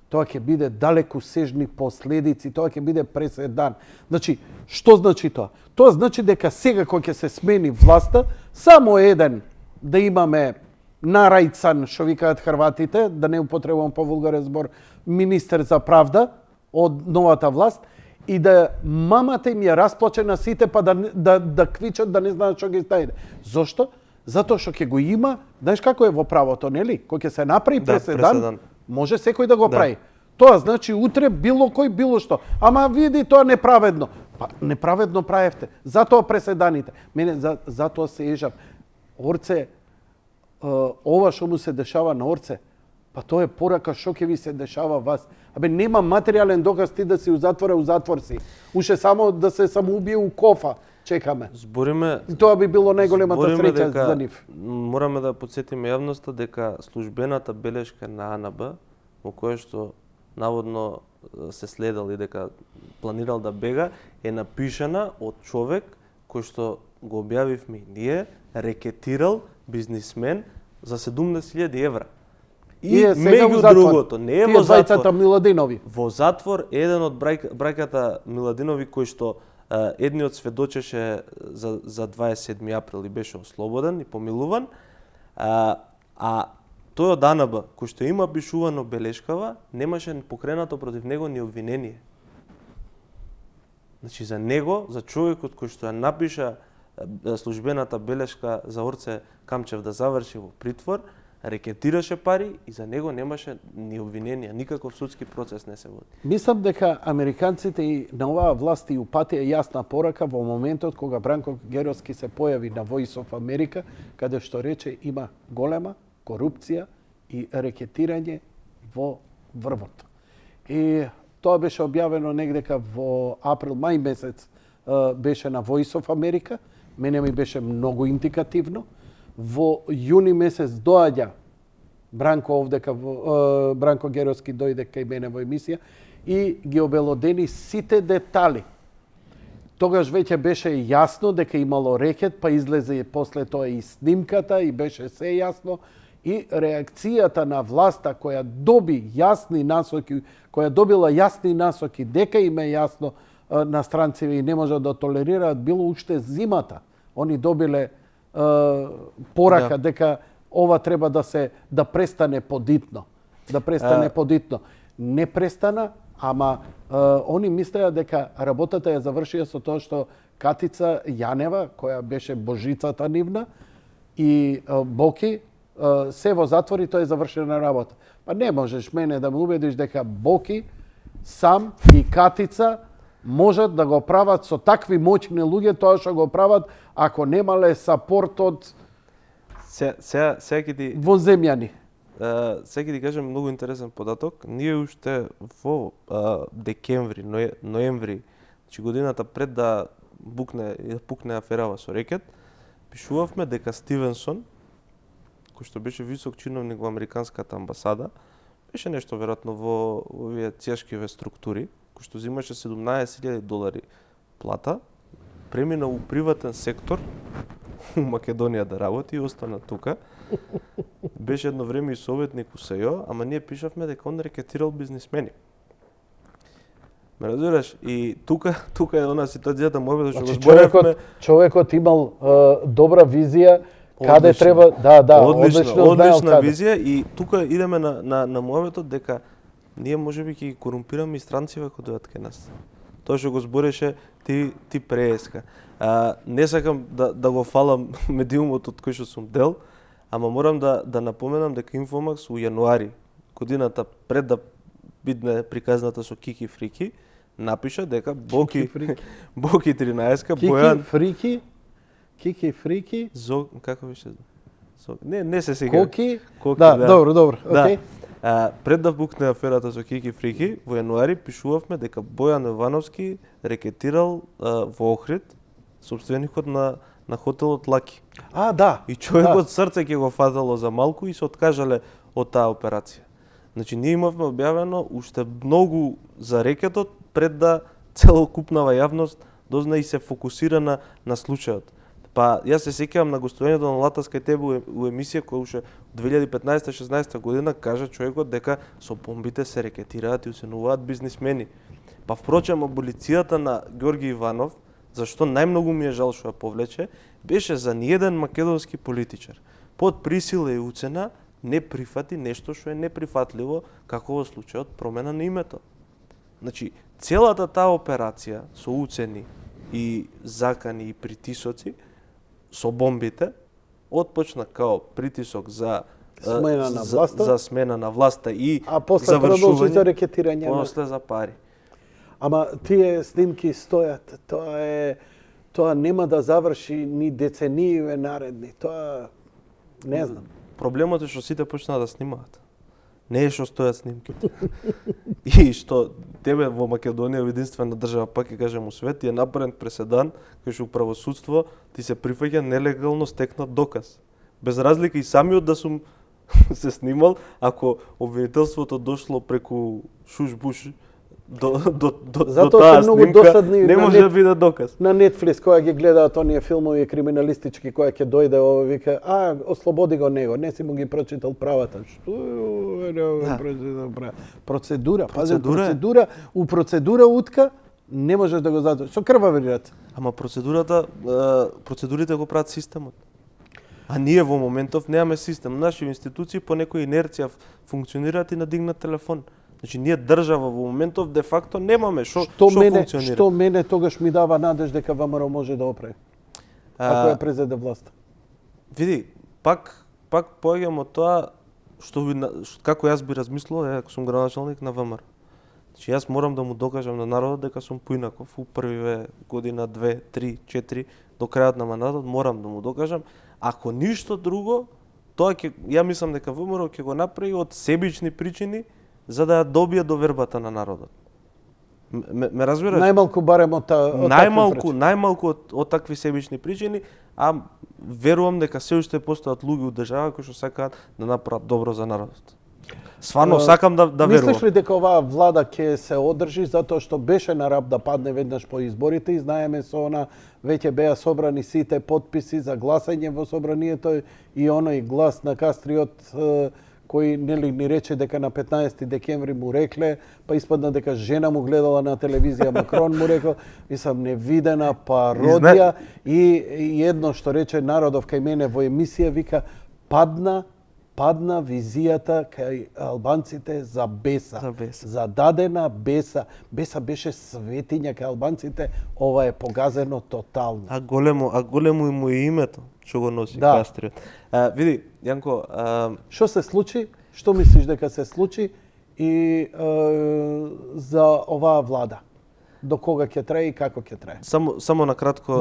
Тоа ќе биде далеку сежни последици, тоа ќе биде преседан. Значи, што значи тоа? Тоа значи дека сега кога ќе се смени власта, само еден да имаме нарајцан, што викаат хрватите, да не употребувам повулгарен збор, министер за правда од новата власт и да мамата им ја расплачена сите па да квичат да не знаат што ги стајде. Зошто? Затоа што ќе го има, знаеш како е во правото, нели? Кој ќе се направи преседан, може секој да го прави. Тоа значи утре било кој било што. Ама види тоа неправедно. Па неправедно правевте. Затоа преседаните. Мене затоа се ежам. Орце, ова што му се дешава на Орце, па тоа е порака што ќе ви се дешава вас. Абе нема материјален доказ ти да си у затвор си. Уште само да се самоубие у кофа. Чекаме. Збориме. И тоа би било најголемата среќа за нив. Мораме да потсетиме јавноста дека службената белешка на АНБ, во која што наводно се следел и дека планирал да бега, е напишана од човек кој што го објавивме и ние, рекетирал бизнисмен за 70.000 евра. И меѓу другото, не е во затвор. Миладинови. Во затвор еден од браќата Миладинови кој што едниот сведочеше за 27 април и беше ослободен и помилуван, а тој од АНБ, кој што има пишувано белешкава, немаше покренато против него ни обвинение. Значи за него, за човекот кој што ја напиша службената белешка за Орце Камчев да заврши во притвор, рекетираше пари и за него немаше ни обвиненија, никаков судски процес не се води. Мислам дека американците и на оваа власт и упатија јасна порака во моментот кога Бранко Геровски се појави на Voice of America, каде што рече има голема корупција и рекетирање во врвот. И тоа беше објавено негдека во април-мај месец беше на Voice of America, мене ми беше многу индикативно. Во јуни месец доаѓа Бранко овдека, Бранко Геровски дојде кај мене во емисија и ги обелодени сите детали. Тогаш веќе беше јасно дека имало рекет, па излезе и после тоа и снимката и беше се јасно и реакцијата на власта која доби јасни насоки, која добила јасни насоки дека им е јасно на странците и не може да толерираат било уште зимата. Они добиле порака дека ова треба да престане подитно. Да престане подитно. Не престана, ама они мислеа дека работата ја завршија со тоа што Катица Јанева, која беше божицата нивна, и Боки се во затвори, тоа е завршена работа. Па не можеш мене да ме убедиш дека Боки сам и Катица можат да го прават со такви моćни луѓе тоа што го прават ако немале сапорт од вонземјани. Сега ти кажем многу интересен податок. Ние уште во декември, ноември Значи годината пред да пукне аферава со рекет, пишувавме дека Стивенсон, кој што беше висок чиновник во американската амбасада, беше нешто веројатно во овие цешкиве структури, кој што земаше $17,000 плата, премина у приватен сектор у Македонија да работи и остана тука. Беше едно време и советник у СЈО, ама ние пишавме дека он рекетирал бизнисмени. Ме разбираш? И тука е она ситуацијата моја што го зборевме. Човекот имал добра визија каде треба, одлична визија и тука идеме на мојавето дека ние можеби ќе ги корумпираме и странците кои дојдат кај нас. Тоа што го збореше ти прееска. Не сакам да го фалам медиумот од кој што сум дел, ама морам да напоменам дека Инфомакс у јануари годината пред да бидне приказната со Кики Фрики напиша дека Боки 13 Бојан Кики Фрики како беше? Не се сега. Коки. Да, добро, окей. Пред да букне аферата со Кики Фрики, во јануари пишувавме дека Бојан Евановски рекетирал во Охрид собственикот на хотелот Лаки. Да. И човекот срце ќе го фатало за малку и се откажале од таа операција. Значи ние имавме објавено уште многу за рекетот пред да целокупнава јавност дозна и се фокусира на случајот. Па јас се сеќавам на гостувањето на Латаска и тебе у емисија која уште 2015-16 година кажа човекот дека со бомбите се рекетираат и усенуваат бизнисмени. Па впрочем аболицијата на Ѓорги Иванов, зашто најмногу ми е жал што ја повлече, беше за ниеден македонски политичар. Под присила и уцена не прифати нешто што е неприфатливо, како во случајот промена на името. Значи, целата таа операција со уцени и закани и притисоци со бомбите отпочна као притисок за смена на власта и после продолжи за рекетирање. После за пари. Ама тие снимки стојат, тоа нема да заврши ни деценији наредни, тоа не знам. Проблемот е што сите почнаа да снимаат. Не е што стојат снимките. И што тебе во Македонија, во единствена држава, пак ќе кажем у свет, е направен преседан кој што у правосудство ти се прифаќа нелегално стекнат доказ. Без разлика и самиот да сум се снимал, ако обвинителството дошло преку шуш-буш до таа снимка, не може да биде доказ. На Netflix која ги гледаат оние филмови криминалистички, која ќе дојде вика, ослободи го него, не си му ги прочитал правата. Процедура, у процедура утка не можеш да го затвориш. Со крвави раце. Ама процедурите го прават системот. А ние во моментов немаме систем. Наши институции по некоја инерција функционираат и на дигнат телефон. Значи ние држава во моментов де факто немаме што функционира. Што мене тогаш ми дава надеж дека ВМРО може да оправи. Ако ја презеде власт. Види, пак поаѓам од тоа како јас би размислувал ако сум градоначалник на ВМРО. Значи јас морам да му докажам на народот дека сум поинаков у првиве година 2, 3, 4 до крајот на мандатот морам да му докажам. Ако ништо друго, тоа ја мислам дека ВМРО ќе го направи од себични причини за да ја добие довербата на народот. Ме разбираш? Најмалку барем од најмалку од такви себични причини, а верувам дека се уште постојат луѓе у држава кои што сакаат да направат добро за народот. Стварно сакам да верувам. Мислиш ли дека оваа влада ќе се одржи затоа што беше на рап да падне веднаш по изборите и знаеме со она веќе беа собрани сите потписи за гласање во собранието и оној глас на Кастриот кој ни рече дека на 15 декември му рекле, па испадна дека жена му гледала на телевизија, Макрон му рекол, мислам невидена пародија и едно што рече Народов кај мене во емисија, вика падна визијата кај албанците за беса. Зададена беса. Беса беше светиња кај албанците, ова е погазено тотално. А големо му и името што го носи Кастриот. Види, Јанко, што се случи? Што мислиш дека се случи и за оваа влада? До кога ќе трае и како ќе трае? Само на кратко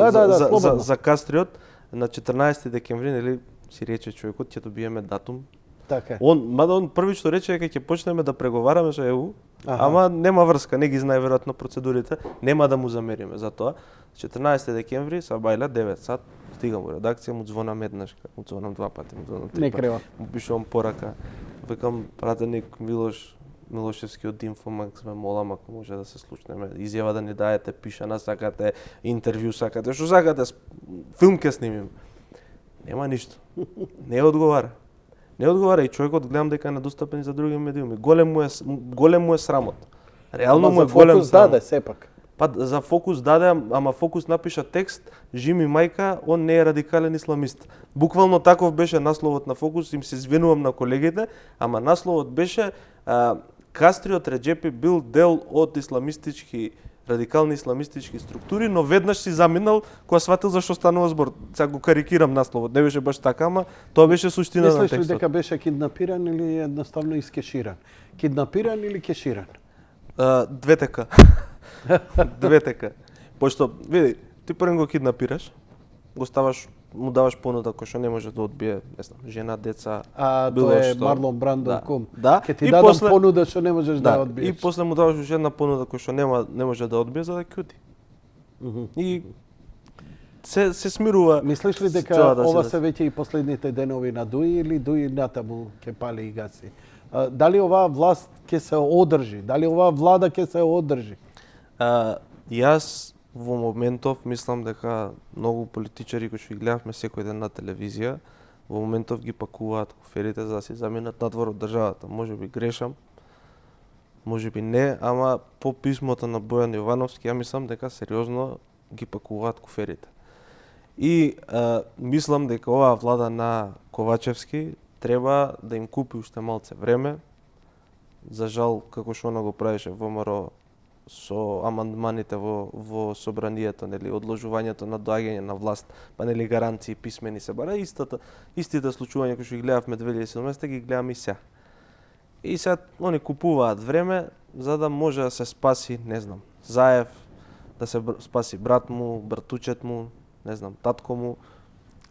за Кастриот на 14 декември, нели си рече човекот ќе добиеме датум Така е. Мада он први што рече дека ќе почнеме да преговараме со ЕУ, ама нема врска, не ги знае веројатно процедурите, нема да му замериме за тоа. 14 декември са бајла 9 сат, стигам во редакција, му звонам еднаш, му звонам 2 пати, му звонам 3 пати. Не крева. Му пишувам порака. Викам пратеник Милошевски од Инфомакс, ме молам ако може да се слушнеме, изјава да ни даете, пишана сакате, интервју сакате, што сакате, филм ке снимиме. Нема ништо. Не одговара. Не одговара и човекот гледам дека е недостапен за други медиуми. Голем му е срамот. Реално му е голем срамот. срамот. Даде сепак. Па за Фокус даде, ама Фокус напиша текст, Жими мајка, он не е радикален исламист. Буквално таков беше насловот на Фокус, им се извинувам на колегите, ама насловот беше Кастриот Реджепи бил дел од радикални исламистички структури, но веднаш си заминал кога сватил зашто станува збор. Сега го карикирам насловот, не беше баш така, ама тоа беше суштина на Мислиш текстот. ли дека беше киднапиран или едноставно искеширан? Киднапиран или кеширан? Двете. Двете. Пошто, види, ти првен го киднапираш, го ставаш, му даваш понуда кој што не може да одбие, не знам, жена, деца, било тоа е што. Марлон Брандо кум. Да. Ке ти И дадам после- понуда што не можеш да одбиеш. И после му даваш уште една понуда кој што не може да одбие за да ќути. И се смирува. Мислиш ли дека целата ова ситуација. се веќе и последните денови на Дуи или Дуи натаму ќе пали и гаси? Дали оваа власт ќе се одржи? Дали оваа влада ќе се одржи? Јас во моментов мислам дека многу политичари кои што ги гледавме секој ден на телевизија, во моментов ги пакуваат куферите за да се заминат надвор од државата. Може би грешам, може би не, ама по писмото на Бојан Јовановски, ја мислам дека сериозно ги пакуваат куферите. И мислам дека оваа влада на Ковачевски треба да им купи уште малце време. За жал, како што она го правеше ВМРО со амандманите во собранието, нели, одложувањето на доаѓање на власт, па нели гаранции писмени се бара, истите случувања кои што ги гледавме 2017 ги гледаме и сега. И сега они купуваат време за да може да се спаси, не знам, Заев, да се спаси брат му, братучет му, не знам, татко му.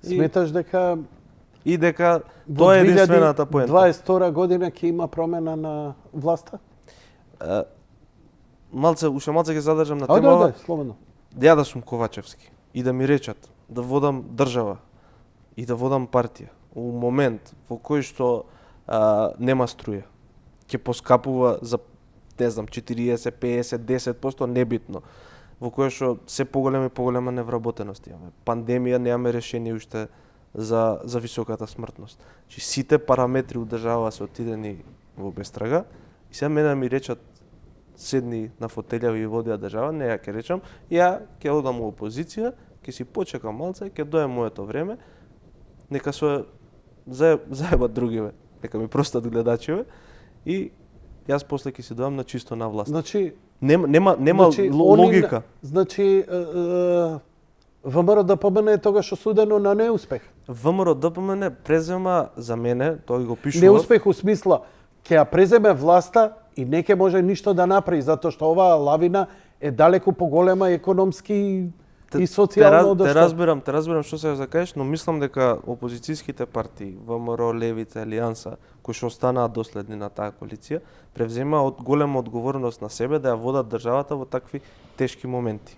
Сметаш дека И дека во тоа е единствената поента. 2022 година ќе има промена на власта? Уште малце ќе задржам на Да, темава. слободно. Ја да сум Ковачевски и да ми речат да водам држава и да водам партија у момент во кој што нема струја, ќе поскапува за, не знам, 40, 50, 10%, небитно, во кој што се поголема и поголема невработеност имаме. Пандемија, немаме решение уште за високата смртност. Значи сите параметри у држава се отидени во бестрага и сега мене ми речат седни на фотелја и водија држава, не ја ќе речам, ја ќе одам во опозиција, ќе си почекам малце, ќе дое моето време, нека се заебат другиве, нека ми простат гледачиве и јас после ќе си доам на чисто на власт. Значи, Нема логика. Значи, ВМРО ДПМН е тогаш осудено на неуспех. ВМРО ДПМН презема за мене, тој го пишува. Неуспех у смисла, ќе ја преземе власта и не ќе може ништо да направи, затоа што оваа лавина е далеку поголема економски и социјално од Те разбирам што се да кажеш, но мислам дека опозицијските партии, ВМРО, Левица, Алијанса, кои што останаа доследни на таа коалиција, превзема голема одговорност на себе да ја водат државата во такви тешки моменти.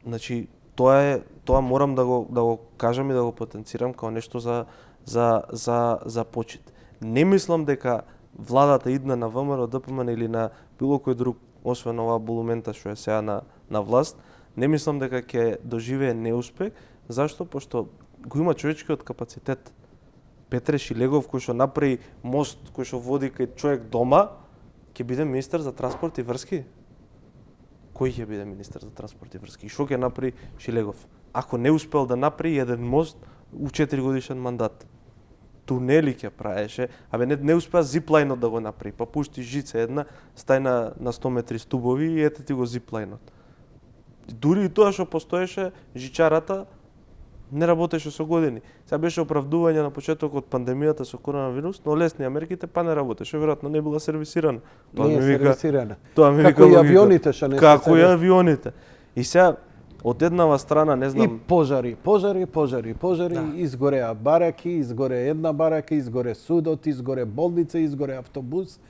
Значи, тоа морам да го кажам и да го потенцирам како нешто за почит. Не мислам дека владата идна на ВМРО ДПМН или на било кој друг, освен оваа булумента што е сега на власт, не мислам дека ќе доживее неуспех. Зашто? Пошто го има човечкиот капацитет. Петре Шилегов, кој што направи мост, кој што води кај човек дома, ќе биде министер за транспорт и врски. Кој ќе биде министер за транспорт и врски? И што ќе направи Шилегов? Ако не успел да направи еден мост у 4 годишен мандат, тунели ќе правеше, не успеа зиплајнот да го направи, па пушти жица една, стај на 100 метри стубови и ете ти го зиплајнот. Дури и тоа што постоеше, жичарата не работеше со години. Сега беше оправдување на почетокот пандемијата со коронавирус, но лесни мерките па не работеше, веројатно не била сервисирана. Не е сервисирана. Тоа ми Како вика и логика. авионите што не се Како и сервисирани. авионите. И сега Од еднава страна, не И знам, пожари, изгореа бараки, изгоре една барака, изгоре судот, изгоре болница, изгоре автобус.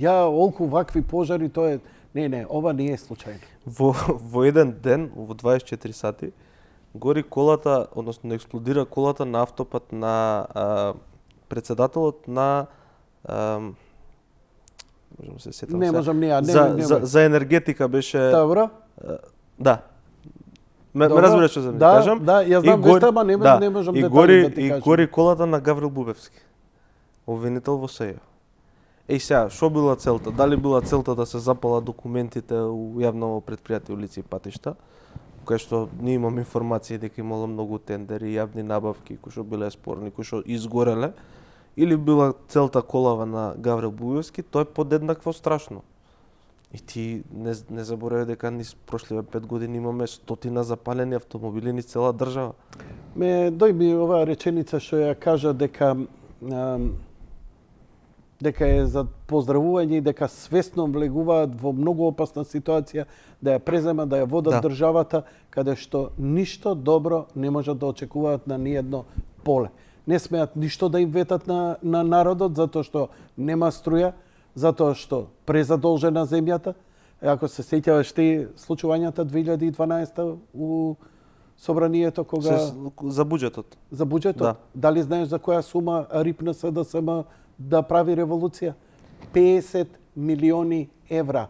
Олку вакви пожари, тоа е... Не, ова не е случајно. во еден ден, во 24 сати, гори колата, односно експлодира колата на автопат на председателот на можам се сетам Не се. можам не. За енергетика беше. Добро. Да. Ме Добро. разбираш што да кажам? Да, јас знам веста, ама не можам детали да ти кажам. И гори колата на Гаврил Бубевски, обвинител во СЈ. Сега, што била целта? Дали била целта да се запалат документите у јавно предпријатие улици и патишта, кај што ние имаме информации дека имало многу тендери, јавни набавки кои што биле спорни, кои што изгореле, или била целта колава на Гаврил Бубевски, тоа е подеднакво страшно. И ти не заборави дека низ прошливе 5 години имаме стотина запалени автомобили низ цела држава. Ме дојми оваа реченица што ја кажа дека е за поздравување и дека свесно влегуваат во многу опасна ситуација да ја преземат, да ја водат државата, каде што ништо добро не можат да очекуваат на ниедно поле. Не смеат ништо да им ветат на народот, затоа што нема струја, затоа што презадолжена земјата. Ако се сеќаваш ти случувањата 2012 у собранието кога за буџетот. За буџетот? Да. Дали знаеш за која сума рипна СДСМ да прави револуција? 50 милиони евра.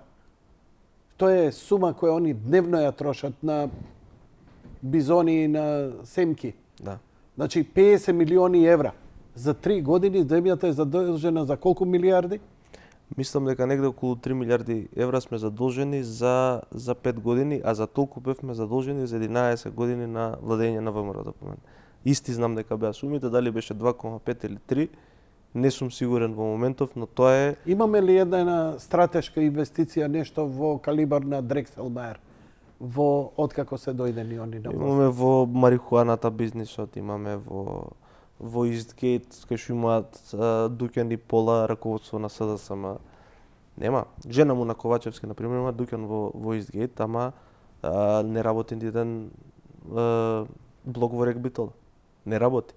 Тоа е сума која они дневно ја трошат на бизони и на семки. Да. Значи 50 милиони евра. За 3 години земјата е задолжена за колку милиарди? Мислам дека негде околу 3 милиарди евра сме задолжени за 5 години, а за толку бевме задолжени за 11 години на владење на ВМРО да помене. Исти знам дека беа сумите, дали беше 2,5 или 3, не сум сигурен во моментов, но тоа е... Имаме ли една стратешка инвестиција, нешто во калибар на Дрекселмајер? Во откако се дојде ни они на власт? Имаме во марихуаната бизнисот, имаме во Истгейт, кај што имаат дуќани пола раководство на СДСМ. Нема. Жена му на Ковачевски, например, има дуќан во Истгейт, ама не работи ни еден блок во Рекбитола. Не работи.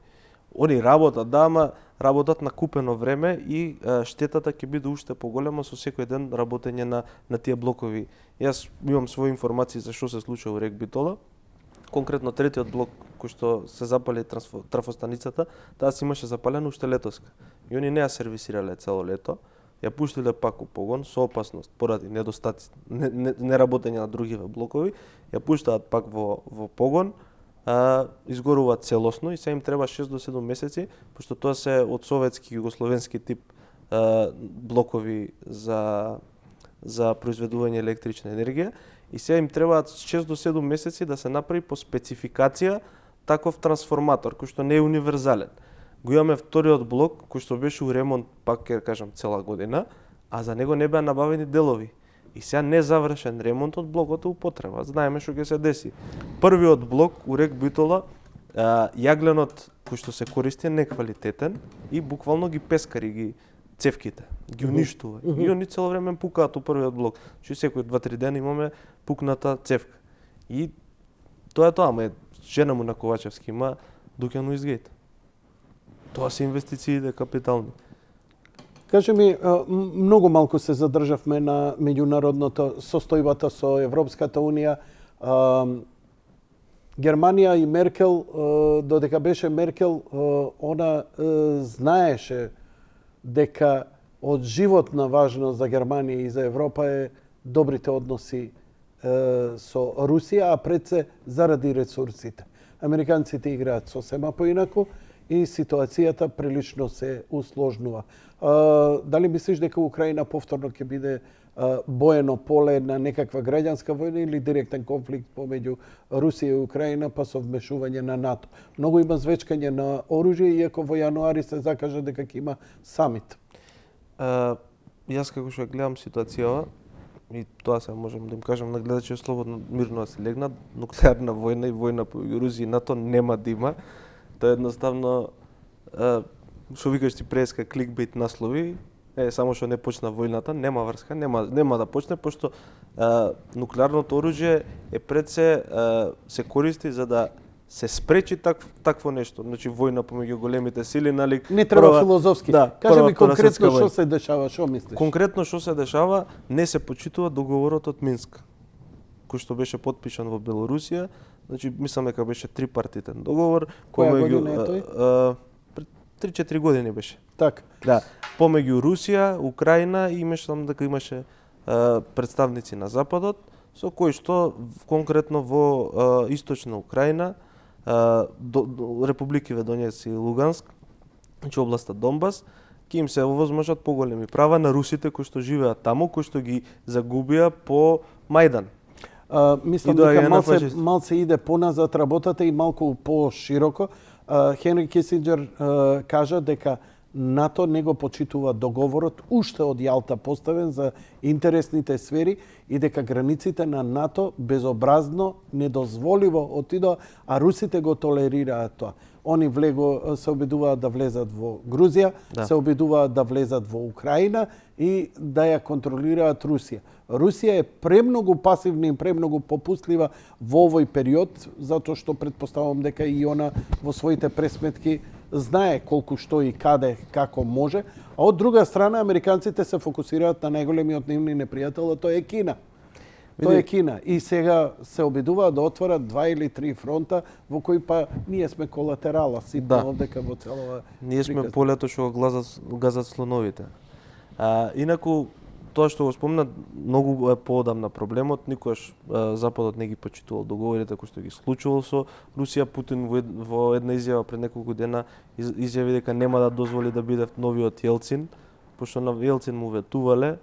Они работат, да, ама работат на купено време и штетата ќе биде уште поголема со секој ден работење на тие блокови. Јас имам своји информации за што се случува во Рекбитола. Конкретно третиот блок кој што се запали трафостаницата, таа си имаше запалено уште летоска. И они не ја сервисирале цело лето, ја пуштиле пак у погон со опасност поради недостатоци, неработење на другиве блокови, ја пуштаат пак во погон, изгорува целосно и се им треба 6 до 7 месеци, пошто тоа се од советски југословенски тип блокови за произведување електрична енергија и се им требаат 6 до 7 месеци да се направи по спецификација таков трансформатор кој што не е универзален. Го имаме вториот блок кој што беше у ремонт, пак ќе кажам цела година, а за него не беа набавени делови. И сега не завршен ремонтот, блокот е употреба. Знаеме што ќе се деси. Првиот блок у Рекбитола, јагленот кој што се користи е неквалитетен и буквално ги пескари ги цевките, ги уништува. И они цело време пукаат у првиот блок. Што секој 2-3 дена имаме пукната цевка. И тоа е тоа, ама жена му на Ковачевски има дуќан у Истгейт. Тоа се инвестициите капитални. Кажи ми, многу малку се задржавме на меѓународното состојбата со Европската Унија. Германија и Меркел, додека беше Меркел, она знаеше дека од животна важност за Германија и за Европа е добрите односи со Русија, а пред се заради ресурсите. Американците играат сосема поинаку и ситуацијата прилично се усложнува. Дали мислиш дека Украина повторно ќе биде боено поле на некаква граѓанска војна или директен конфликт помеѓу Русија и Украина па со вмешување на НАТО? Многу има звечкање на оружје, иако во јануари се закажа дека ќе има самит. Јас како што гледам ситуацијава, и тоа се можам да им кажам на гледачи слободно мирно да се легнат, нуклеарна војна и војна помеѓу Русија и НАТО нема да има. Тоа е едноставно што викаш ти преска кликбейт наслови само што не почна војната, нема врска, нема да почне, пошто нуклеарното оружје е пред се користи за да се спречи такво нешто. Значи војна помеѓу големите сили, нали? Не треба филозофски. Да, кажи ми конкретно што се дешава, што мислиш? Конкретно што се дешава, не се почитува договорот од Минск, кој што беше потпишан во Белорусија. Значи мислам дека беше трипартитен договор, која година е тој? Пред 3-4 години беше. Така. Да, помеѓу Русија, Украина и мислам дека имаше представници на Западот, со кои што конкретно во источна Украина, републикиве Донецк и Луганск, значи областа Донбас, ќе им се овозможат поголеми права на русите кои што живеат таму, кои што ги загубија по Мајдан. Мислам дека малце иде поназад работата и малку по-широко. Хенри Кисинџер кажа дека НАТО не го почитува договорот уште од Јалта поставен за интересните сфери и дека границите на НАТО безобразно, недозволиво отидоа, а русите го толерираат тоа. Они се обидуваат да влезат во Грузија, се обидуваат да влезат во Украина и да ја контролираат Русија. Русија е премногу пасивна и премногу попустлива во овој период, затоа што претпоставам дека и она во своите пресметки знае колку што и каде, како може, а од друга страна американците се фокусираат на најголемиот нивни непријател, а тоа е Кина. Тоа е Кина. И сега се обидуваат да отворат 2 или 3 фронта во кои па ние сме колатерала, ситно овдека во целава ние сме полето што газат слоновите. Инаку, тоа што го спомна, многу е поодамна проблемот, никогаш Западот не ги почитувал договорите кои што ги склучувал со Русија. Путин во една изјава пред неколку дена изјави дека нема да дозволи да биде новиот Јелцин, пошто на Јелцин му ветувале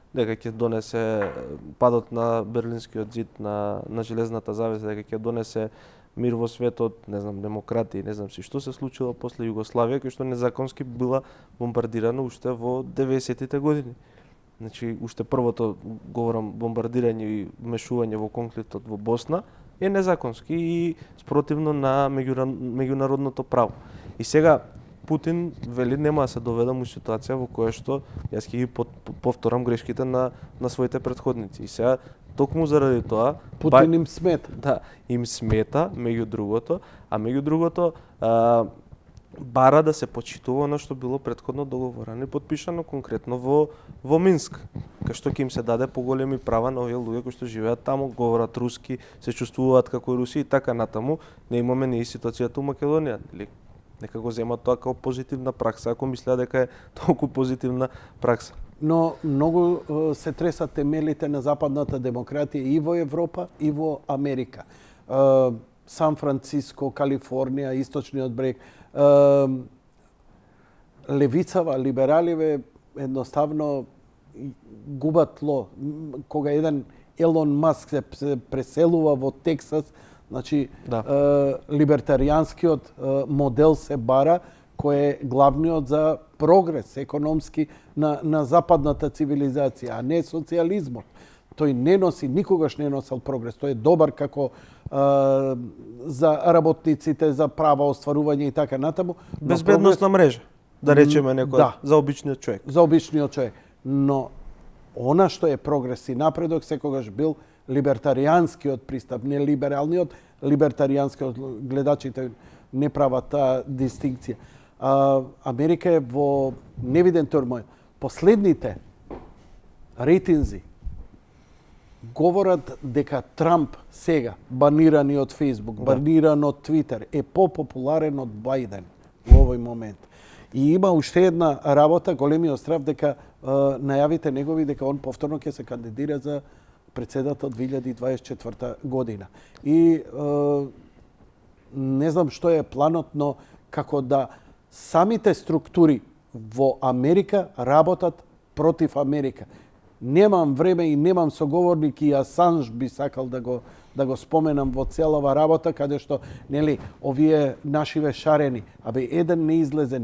дека ќе донесе падот на Берлинскиот зид, на железната завеса, дека ќе донесе мир во светот, не знам, демократија, не знам си што се случило после Југославија, кој што незаконски била бомбардирана уште во 90-тите години. Значи, уште првото, говорам, бомбардирање и вмешување во конфликтот во Босна е незаконски и спротивно на меѓународното право. И сега Путин вели нема да се доведам у ситуација во која што јас ќе ги повторам грешките на своите претходници. И сега токму заради тоа Путин им смета. Да, им смета меѓу другото, бара да се почитува она што било претходно договорено и подпишано конкретно во Минск, кај што ќе им се даде поголеми права на овие луѓе кои што живеат таму, говорат руски, се чувствуваат како руси и така натаму. Не имаме ни ситуацијата у Македонија, нека го земат тоа како позитивна пракса, ако мислеа дека е толку позитивна пракса. Но многу се тресат темелите на западната демократија и во Европа и во Америка. Сан Франциско, Калифорнија, Источниот брег, левицава, либераливе едноставно губат тло. Кога еден Елон Маск се преселува во Тексас, значи либертаријанскиот модел се бара, кој е главниот за прогрес економски на западната цивилизација, а не социјализмот. Тој никогаш не носел прогрес. Тој е добар како за работниците, за права, остварување и така натаму. Безбедносна мрежа, да речеме некој, за обичниот човек. За обичниот човек. Но она што е прогрес и напредок секогаш бил либертаријанскиот пристап, не либералниот, либертаријанскиот. Гледачите не прават таа дистинкција. Америка е во невиден турмој. Последните рейтинзи говорат дека Трамп сега, баниран од Фейсбук, баниран од Твитер, е попопуларен од Бајден во овој момент. И има уште една работа, големиот страв дека најавите негови дека он повторно ќе се кандидира за председател 2024 година. И не знам што е планот, но како да самите структури во Америка работат против Америка. Немам време и немам соговорник, и Асанж би сакал да го споменам во целава работа, каде што овие нашиве шарени, еден не излезе,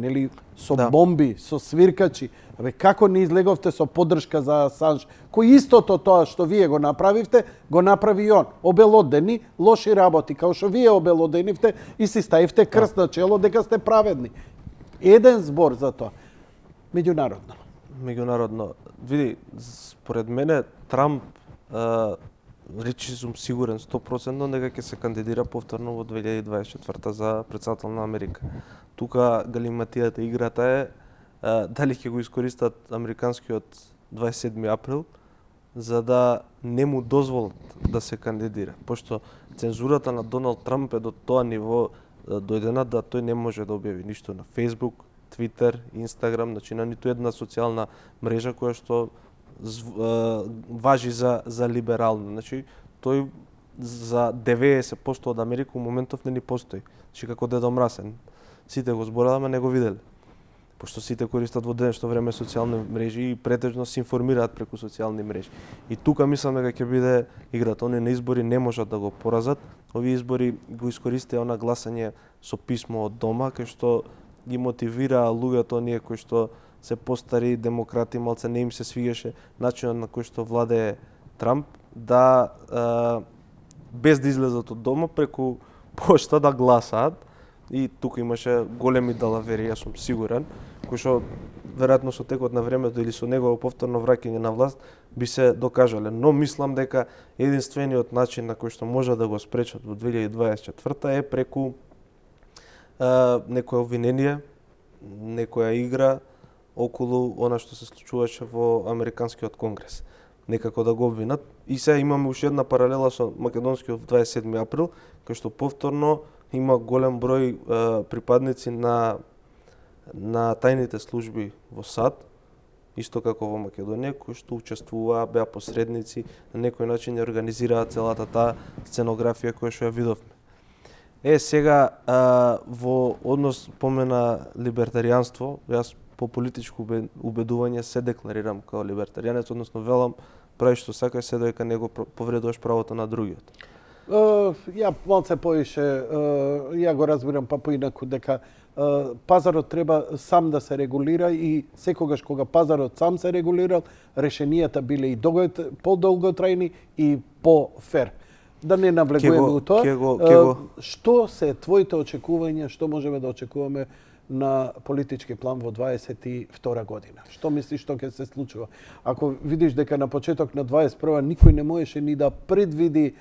со бомби, со свиркачи. Како не излеговте со поддршка за Асанж, кој истото тоа што вие го направивте, го направи и он. Обелодени лоши работи, као што вие обелоденивте и си ставивте крст на чело дека сте праведни. Еден збор за тоа. Меѓународно. меѓународно. Види, според мене Трамп речи сум сигурен 100% дека ќе се кандидира повторно во 2024 за претседател на Америка. Тука галиматијата играта е дали ќе го искористат американскиот 27 април за да не му дозволат да се кандидира, пошто цензурата на Доналд Трамп е до тоа ниво дојдена да тој не може да објави ништо на Facebook, Twitter, Instagram, значи на ниту една социјална мрежа која што важи за либерално. Значи тој за 90% од Америка у моментов не ни постои. Значи како Дедо Мразен. Сите го зборат, ама не го виделе. Пошто сите користат во денешно време социјални мрежи и претежно се информираат преку социјални мрежи. И тука мислам дека ќе биде играта. Они на избори не можат да го поразат. Овие избори го искористија она гласање со писмо од дома, кај што ги мотивира луѓето оние кои што се постари демократи, малце не им се свигаше начинот на кој што владее Трамп, да без да излезат од дома преку пошта да гласаат. И тука имаше големи далавери, јас сум сигурен, кои што веројатно со текот на времето или со негово повторно враќање на власт би се докажале. Но мислам дека единствениот начин на кој што може да го спречат во 2024 е преку некое обвинение, некоја игра околу она што се случуваше во Американскиот конгрес. Некако да го обвинат. И сега имаме уште една паралела со македонскиот 27 април, кај што повторно има голем број припадници на тајните служби во САД, исто како во Македонија, кои што учествуваа, беа посредници, на некој начин ја организираа целата таа сценографија која што ја видовме. Сега во однос помена либертаријанство, јас по политичко убедување се декларирам како либертаријанец, односно велам правиш што сакаш се дека не го повредуваш правото на другиот. Ја малце поише, ја го разбирам па поинаку дека пазарот треба сам да се регулира и секогаш кога пазарот сам се регулирал, решенијата биле и подолготрајни и по-фер. Да не навлегуваме у тоа. Што се твоите очекувања, што можеме да очекуваме на политички план во 22 година? Што мислиш што ќе се случува? Ако видиш дека на почеток на 21 никој не можеше ни да предвиди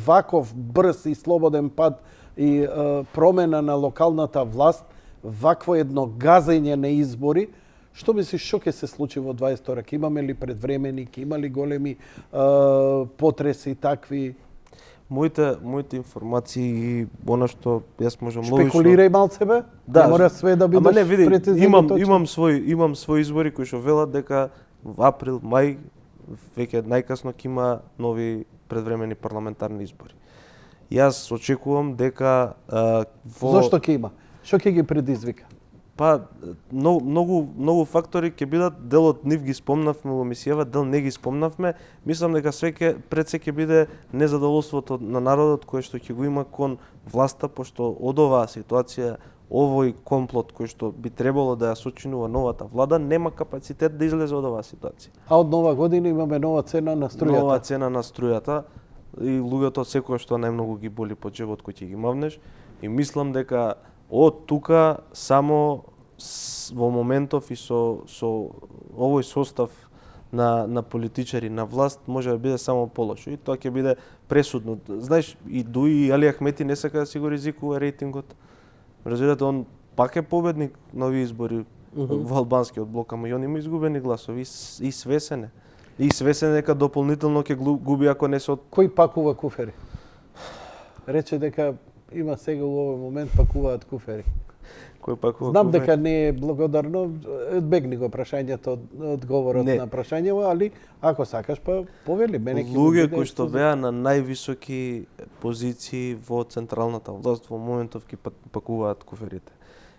ваков брз и слободен пат и промена на локалната власт, вакво едно газење на избори, што мислиш што ќе се случи во 22? Ке имаме ли предвремени, ке има ли големи потреси такви? Моите информации и она што јас можам логично... Шпекулирај малце бе? Да, не мора све да бидеш прецизен. Имам своји избори кои што велат дека во април, мај веќе најкасно ќе има нови предвремени парламентарни избори. Јас очекувам дека Зошто ќе има? Што ќе ги предизвика? Па многу фактори ќе бидат, дел од нив ги спомнавме во емисијава, дел не ги спомнавме. Мислам дека пред се ќе биде незадоволството на народот кое што ќе го има кон власта, пошто од оваа ситуација, овој комплот кој што би требало да ја сочинува новата влада, нема капацитет да излезе од оваа ситуација. А од нова година имаме нова цена на струјата. Нова цена на струјата и луѓето секој што најмногу ги боли по џебот кој ќе ги мавнеш. И мислам дека од тука само во моментов и со овој состав на политичари на власт може да биде само полошо и тоа ќе биде пресудно. Знаеш, и Дуи и Али Ахмети не сака да си го ризикува рейтингот. Разбирате, он пак е победник на овие избори во албанскиот блок, ама и он има изгубени гласови и свесен е. И свесен дека дополнително ќе губи ако не се... Кој пакува куфери? Рече дека има сега у овој момент пакуваат куфери. Кој пакува Знам куфери? дека не е благодарно, одбегни го прашањето, одговорот на прашањето, али ако сакаш па повели мене ќе луѓе кои што беа на највисоки позиции во централната власт во моментов ги пакуваат куферите.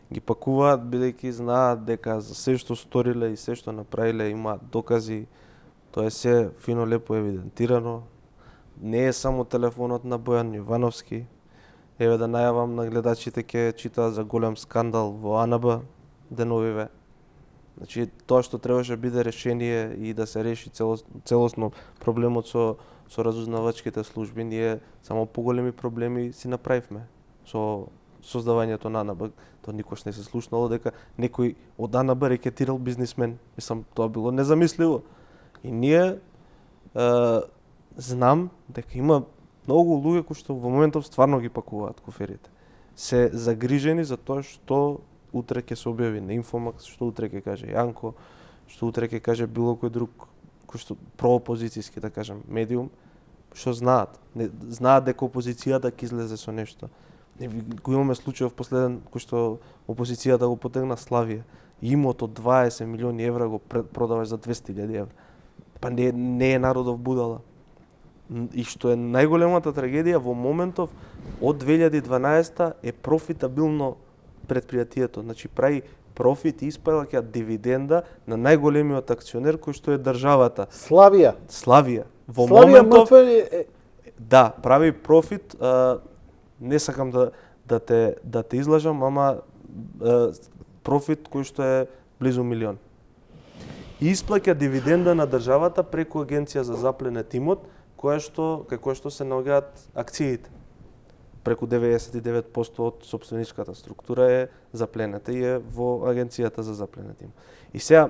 Ги пакуваат бидејќи знаат дека за се што сториле и се што направиле имаат докази. Тоа е се фино лепо евидентирано. Не е само телефонот на Бојан Јовановски. Еве да најавам на гледачите ќе читаат за голем скандал во АНБ деновиве. Значи тоа што требаше биде решение и да се реши целосно проблемот со разузнавачките служби, ние само поголеми проблеми си направивме со создавањето на АНБ. Тоа никош не се слушнало дека некој од АНБ рекетирал бизнисмен. Мислам, тоа било незамисливо. И ние знам дека има многу луѓе кои што во моментов стварно ги пакуваат куферите. Се загрижени за тоа што утре ќе се објави на Инфомакс, што утре ќе каже Јанко, што утре ќе каже било кој друг кој што проопозицијски, да кажем, медиум, што знаат. Знаат дека опозицијата ќе излезе со нешто. Го имаме случајов последен кој што опозицијата го потегна Славија. Имот од 20 милиони евра го продаваш за 200.000 евра. Па не е народов будала. И што е најголемата трагедија во моментов од 2012 е профитабилно предпријатието. Значи прави профит и исплаќа дивиденда на најголемиот акционер кој што е државата. Славија. Во Славија моментов мртва да, прави профит, не сакам да те излажам, ама профит кој што е близу милион. И исплаќа дивиденда на државата преку агенција за запленет имот, кај која што се наоѓаат акциите. Преку 99% од сопственичката структура е запленета и е во агенцијата за запленет имот. И сега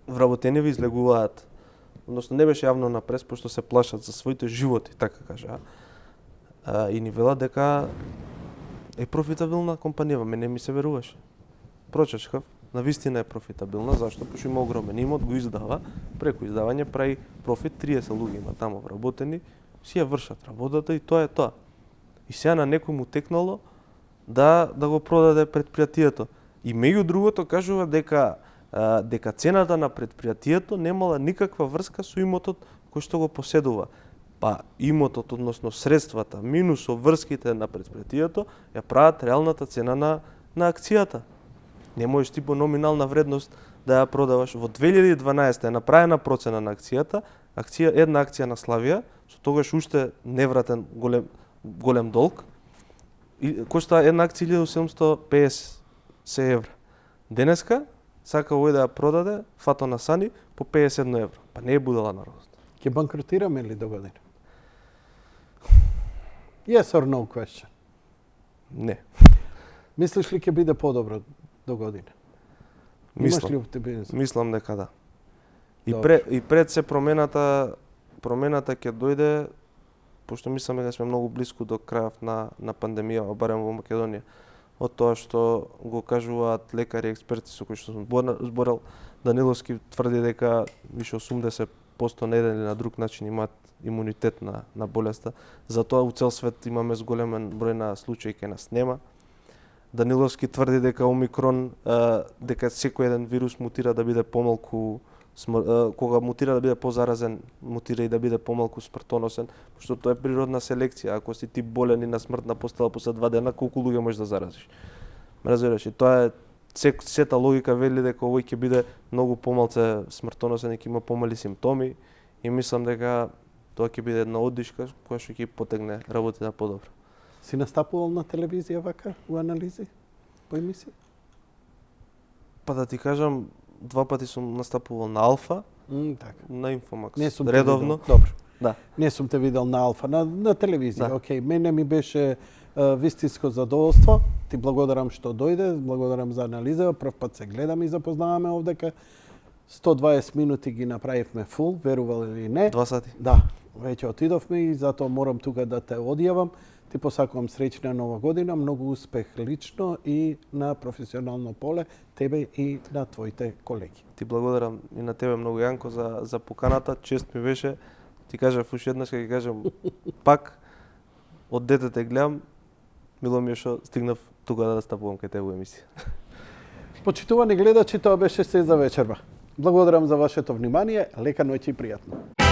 вработени ви излегуваат, односно не беше јавно на прес, пошто се плашат за своите животи, така кажа. И ни велат дека е профитабилна компанија, мене ми се веруваше. Прочечкав, навистина е профитабилна, зашто? Пошто има огромен имот, го издава, преку издавање прави профит, 30 луѓе има таму вработени, си ја вршат работата и тоа е тоа. И сега на некој му текнало да го продаде предпријатието. И меѓу другото кажува дека цената на предпријатието немала никаква врска со имотот кој што го поседува. Па имотот, односно средствата, минус врските на предпријатието, ја прават реалната цена на акцијата. Не можеш ти по номинална вредност да ја продаваш. Во 2012 е направена процена на акцијата, една акција на Славија, со тогаш уште невратен голем долг, кошта една акција 1750 евра. Денеска сака овој да ја продаде Фато на Сани по 51 евра. Па не е будала народот. Ќе банкротираме ли до година? Yes or no question? Не. Мислиш ли ќе биде подобро до година? Имаш ли оптимизам? Мислам дека да. И пред се промената ќе дојде, пошто мислам дека сме многу близко до крајот на пандемија, барем во Македонија. Од тоа што го кажуваат лекари, експерти со кои што сум зборел, Даниловски тврди дека више 80% на еден или на друг начин имаат имунитет на болеста. Затоа у цел свет имаме зголемен број на случаи кај нас нема. Даниловски тврди дека Омикрон, дека секој еден вирус мутира да биде помалку, кога мутира да биде позаразен, мутира и да биде помалку смртоносен, пошто тоа е природна селекција. Ако си ти болен и на смртна постела после 2 дена, колку луѓе можеш да заразиш? Разбираш, и тоа е сета логика вели дека овој ќе биде многу помалце смртоносен и ќе има помали симптоми, и мислам дека тоа ќе биде една оддишка која што ќе потегне работата подобро. Си настапувал на телевизија вака, у анализи, по емисија? Па да ти кажам, 2 пати сум настапувал на Алфа, Така. на Инфомакс. Не сум редовно. Добро. Да. Не сум те видел на Алфа, на телевизија. Да. Океј, мене ми беше вистинско задоволство. Ти благодарам што дојде, благодарам за анализа. Прв пат се гледам и запознаваме овдека. 120 минути ги направивме фул, верувал или не. 2 сати. Да, веќе отидовме и затоа морам тука да те одјавам. Ти посакувам среќна нова година, многу успех лично и на професионално поле, тебе и на твоите колеги. Ти благодарам и на тебе многу, Јанко, за поканата. Чест ми беше. Ти кажав уште еднаш, ќе кажам пак, од дете те гледам, мило ми е што стигнав тука да настапувам кај тебе во емисија. Почитувани гледачи, тоа беше се за вечерва. Благодарам за вашето внимание, лека ноќ и пријатно.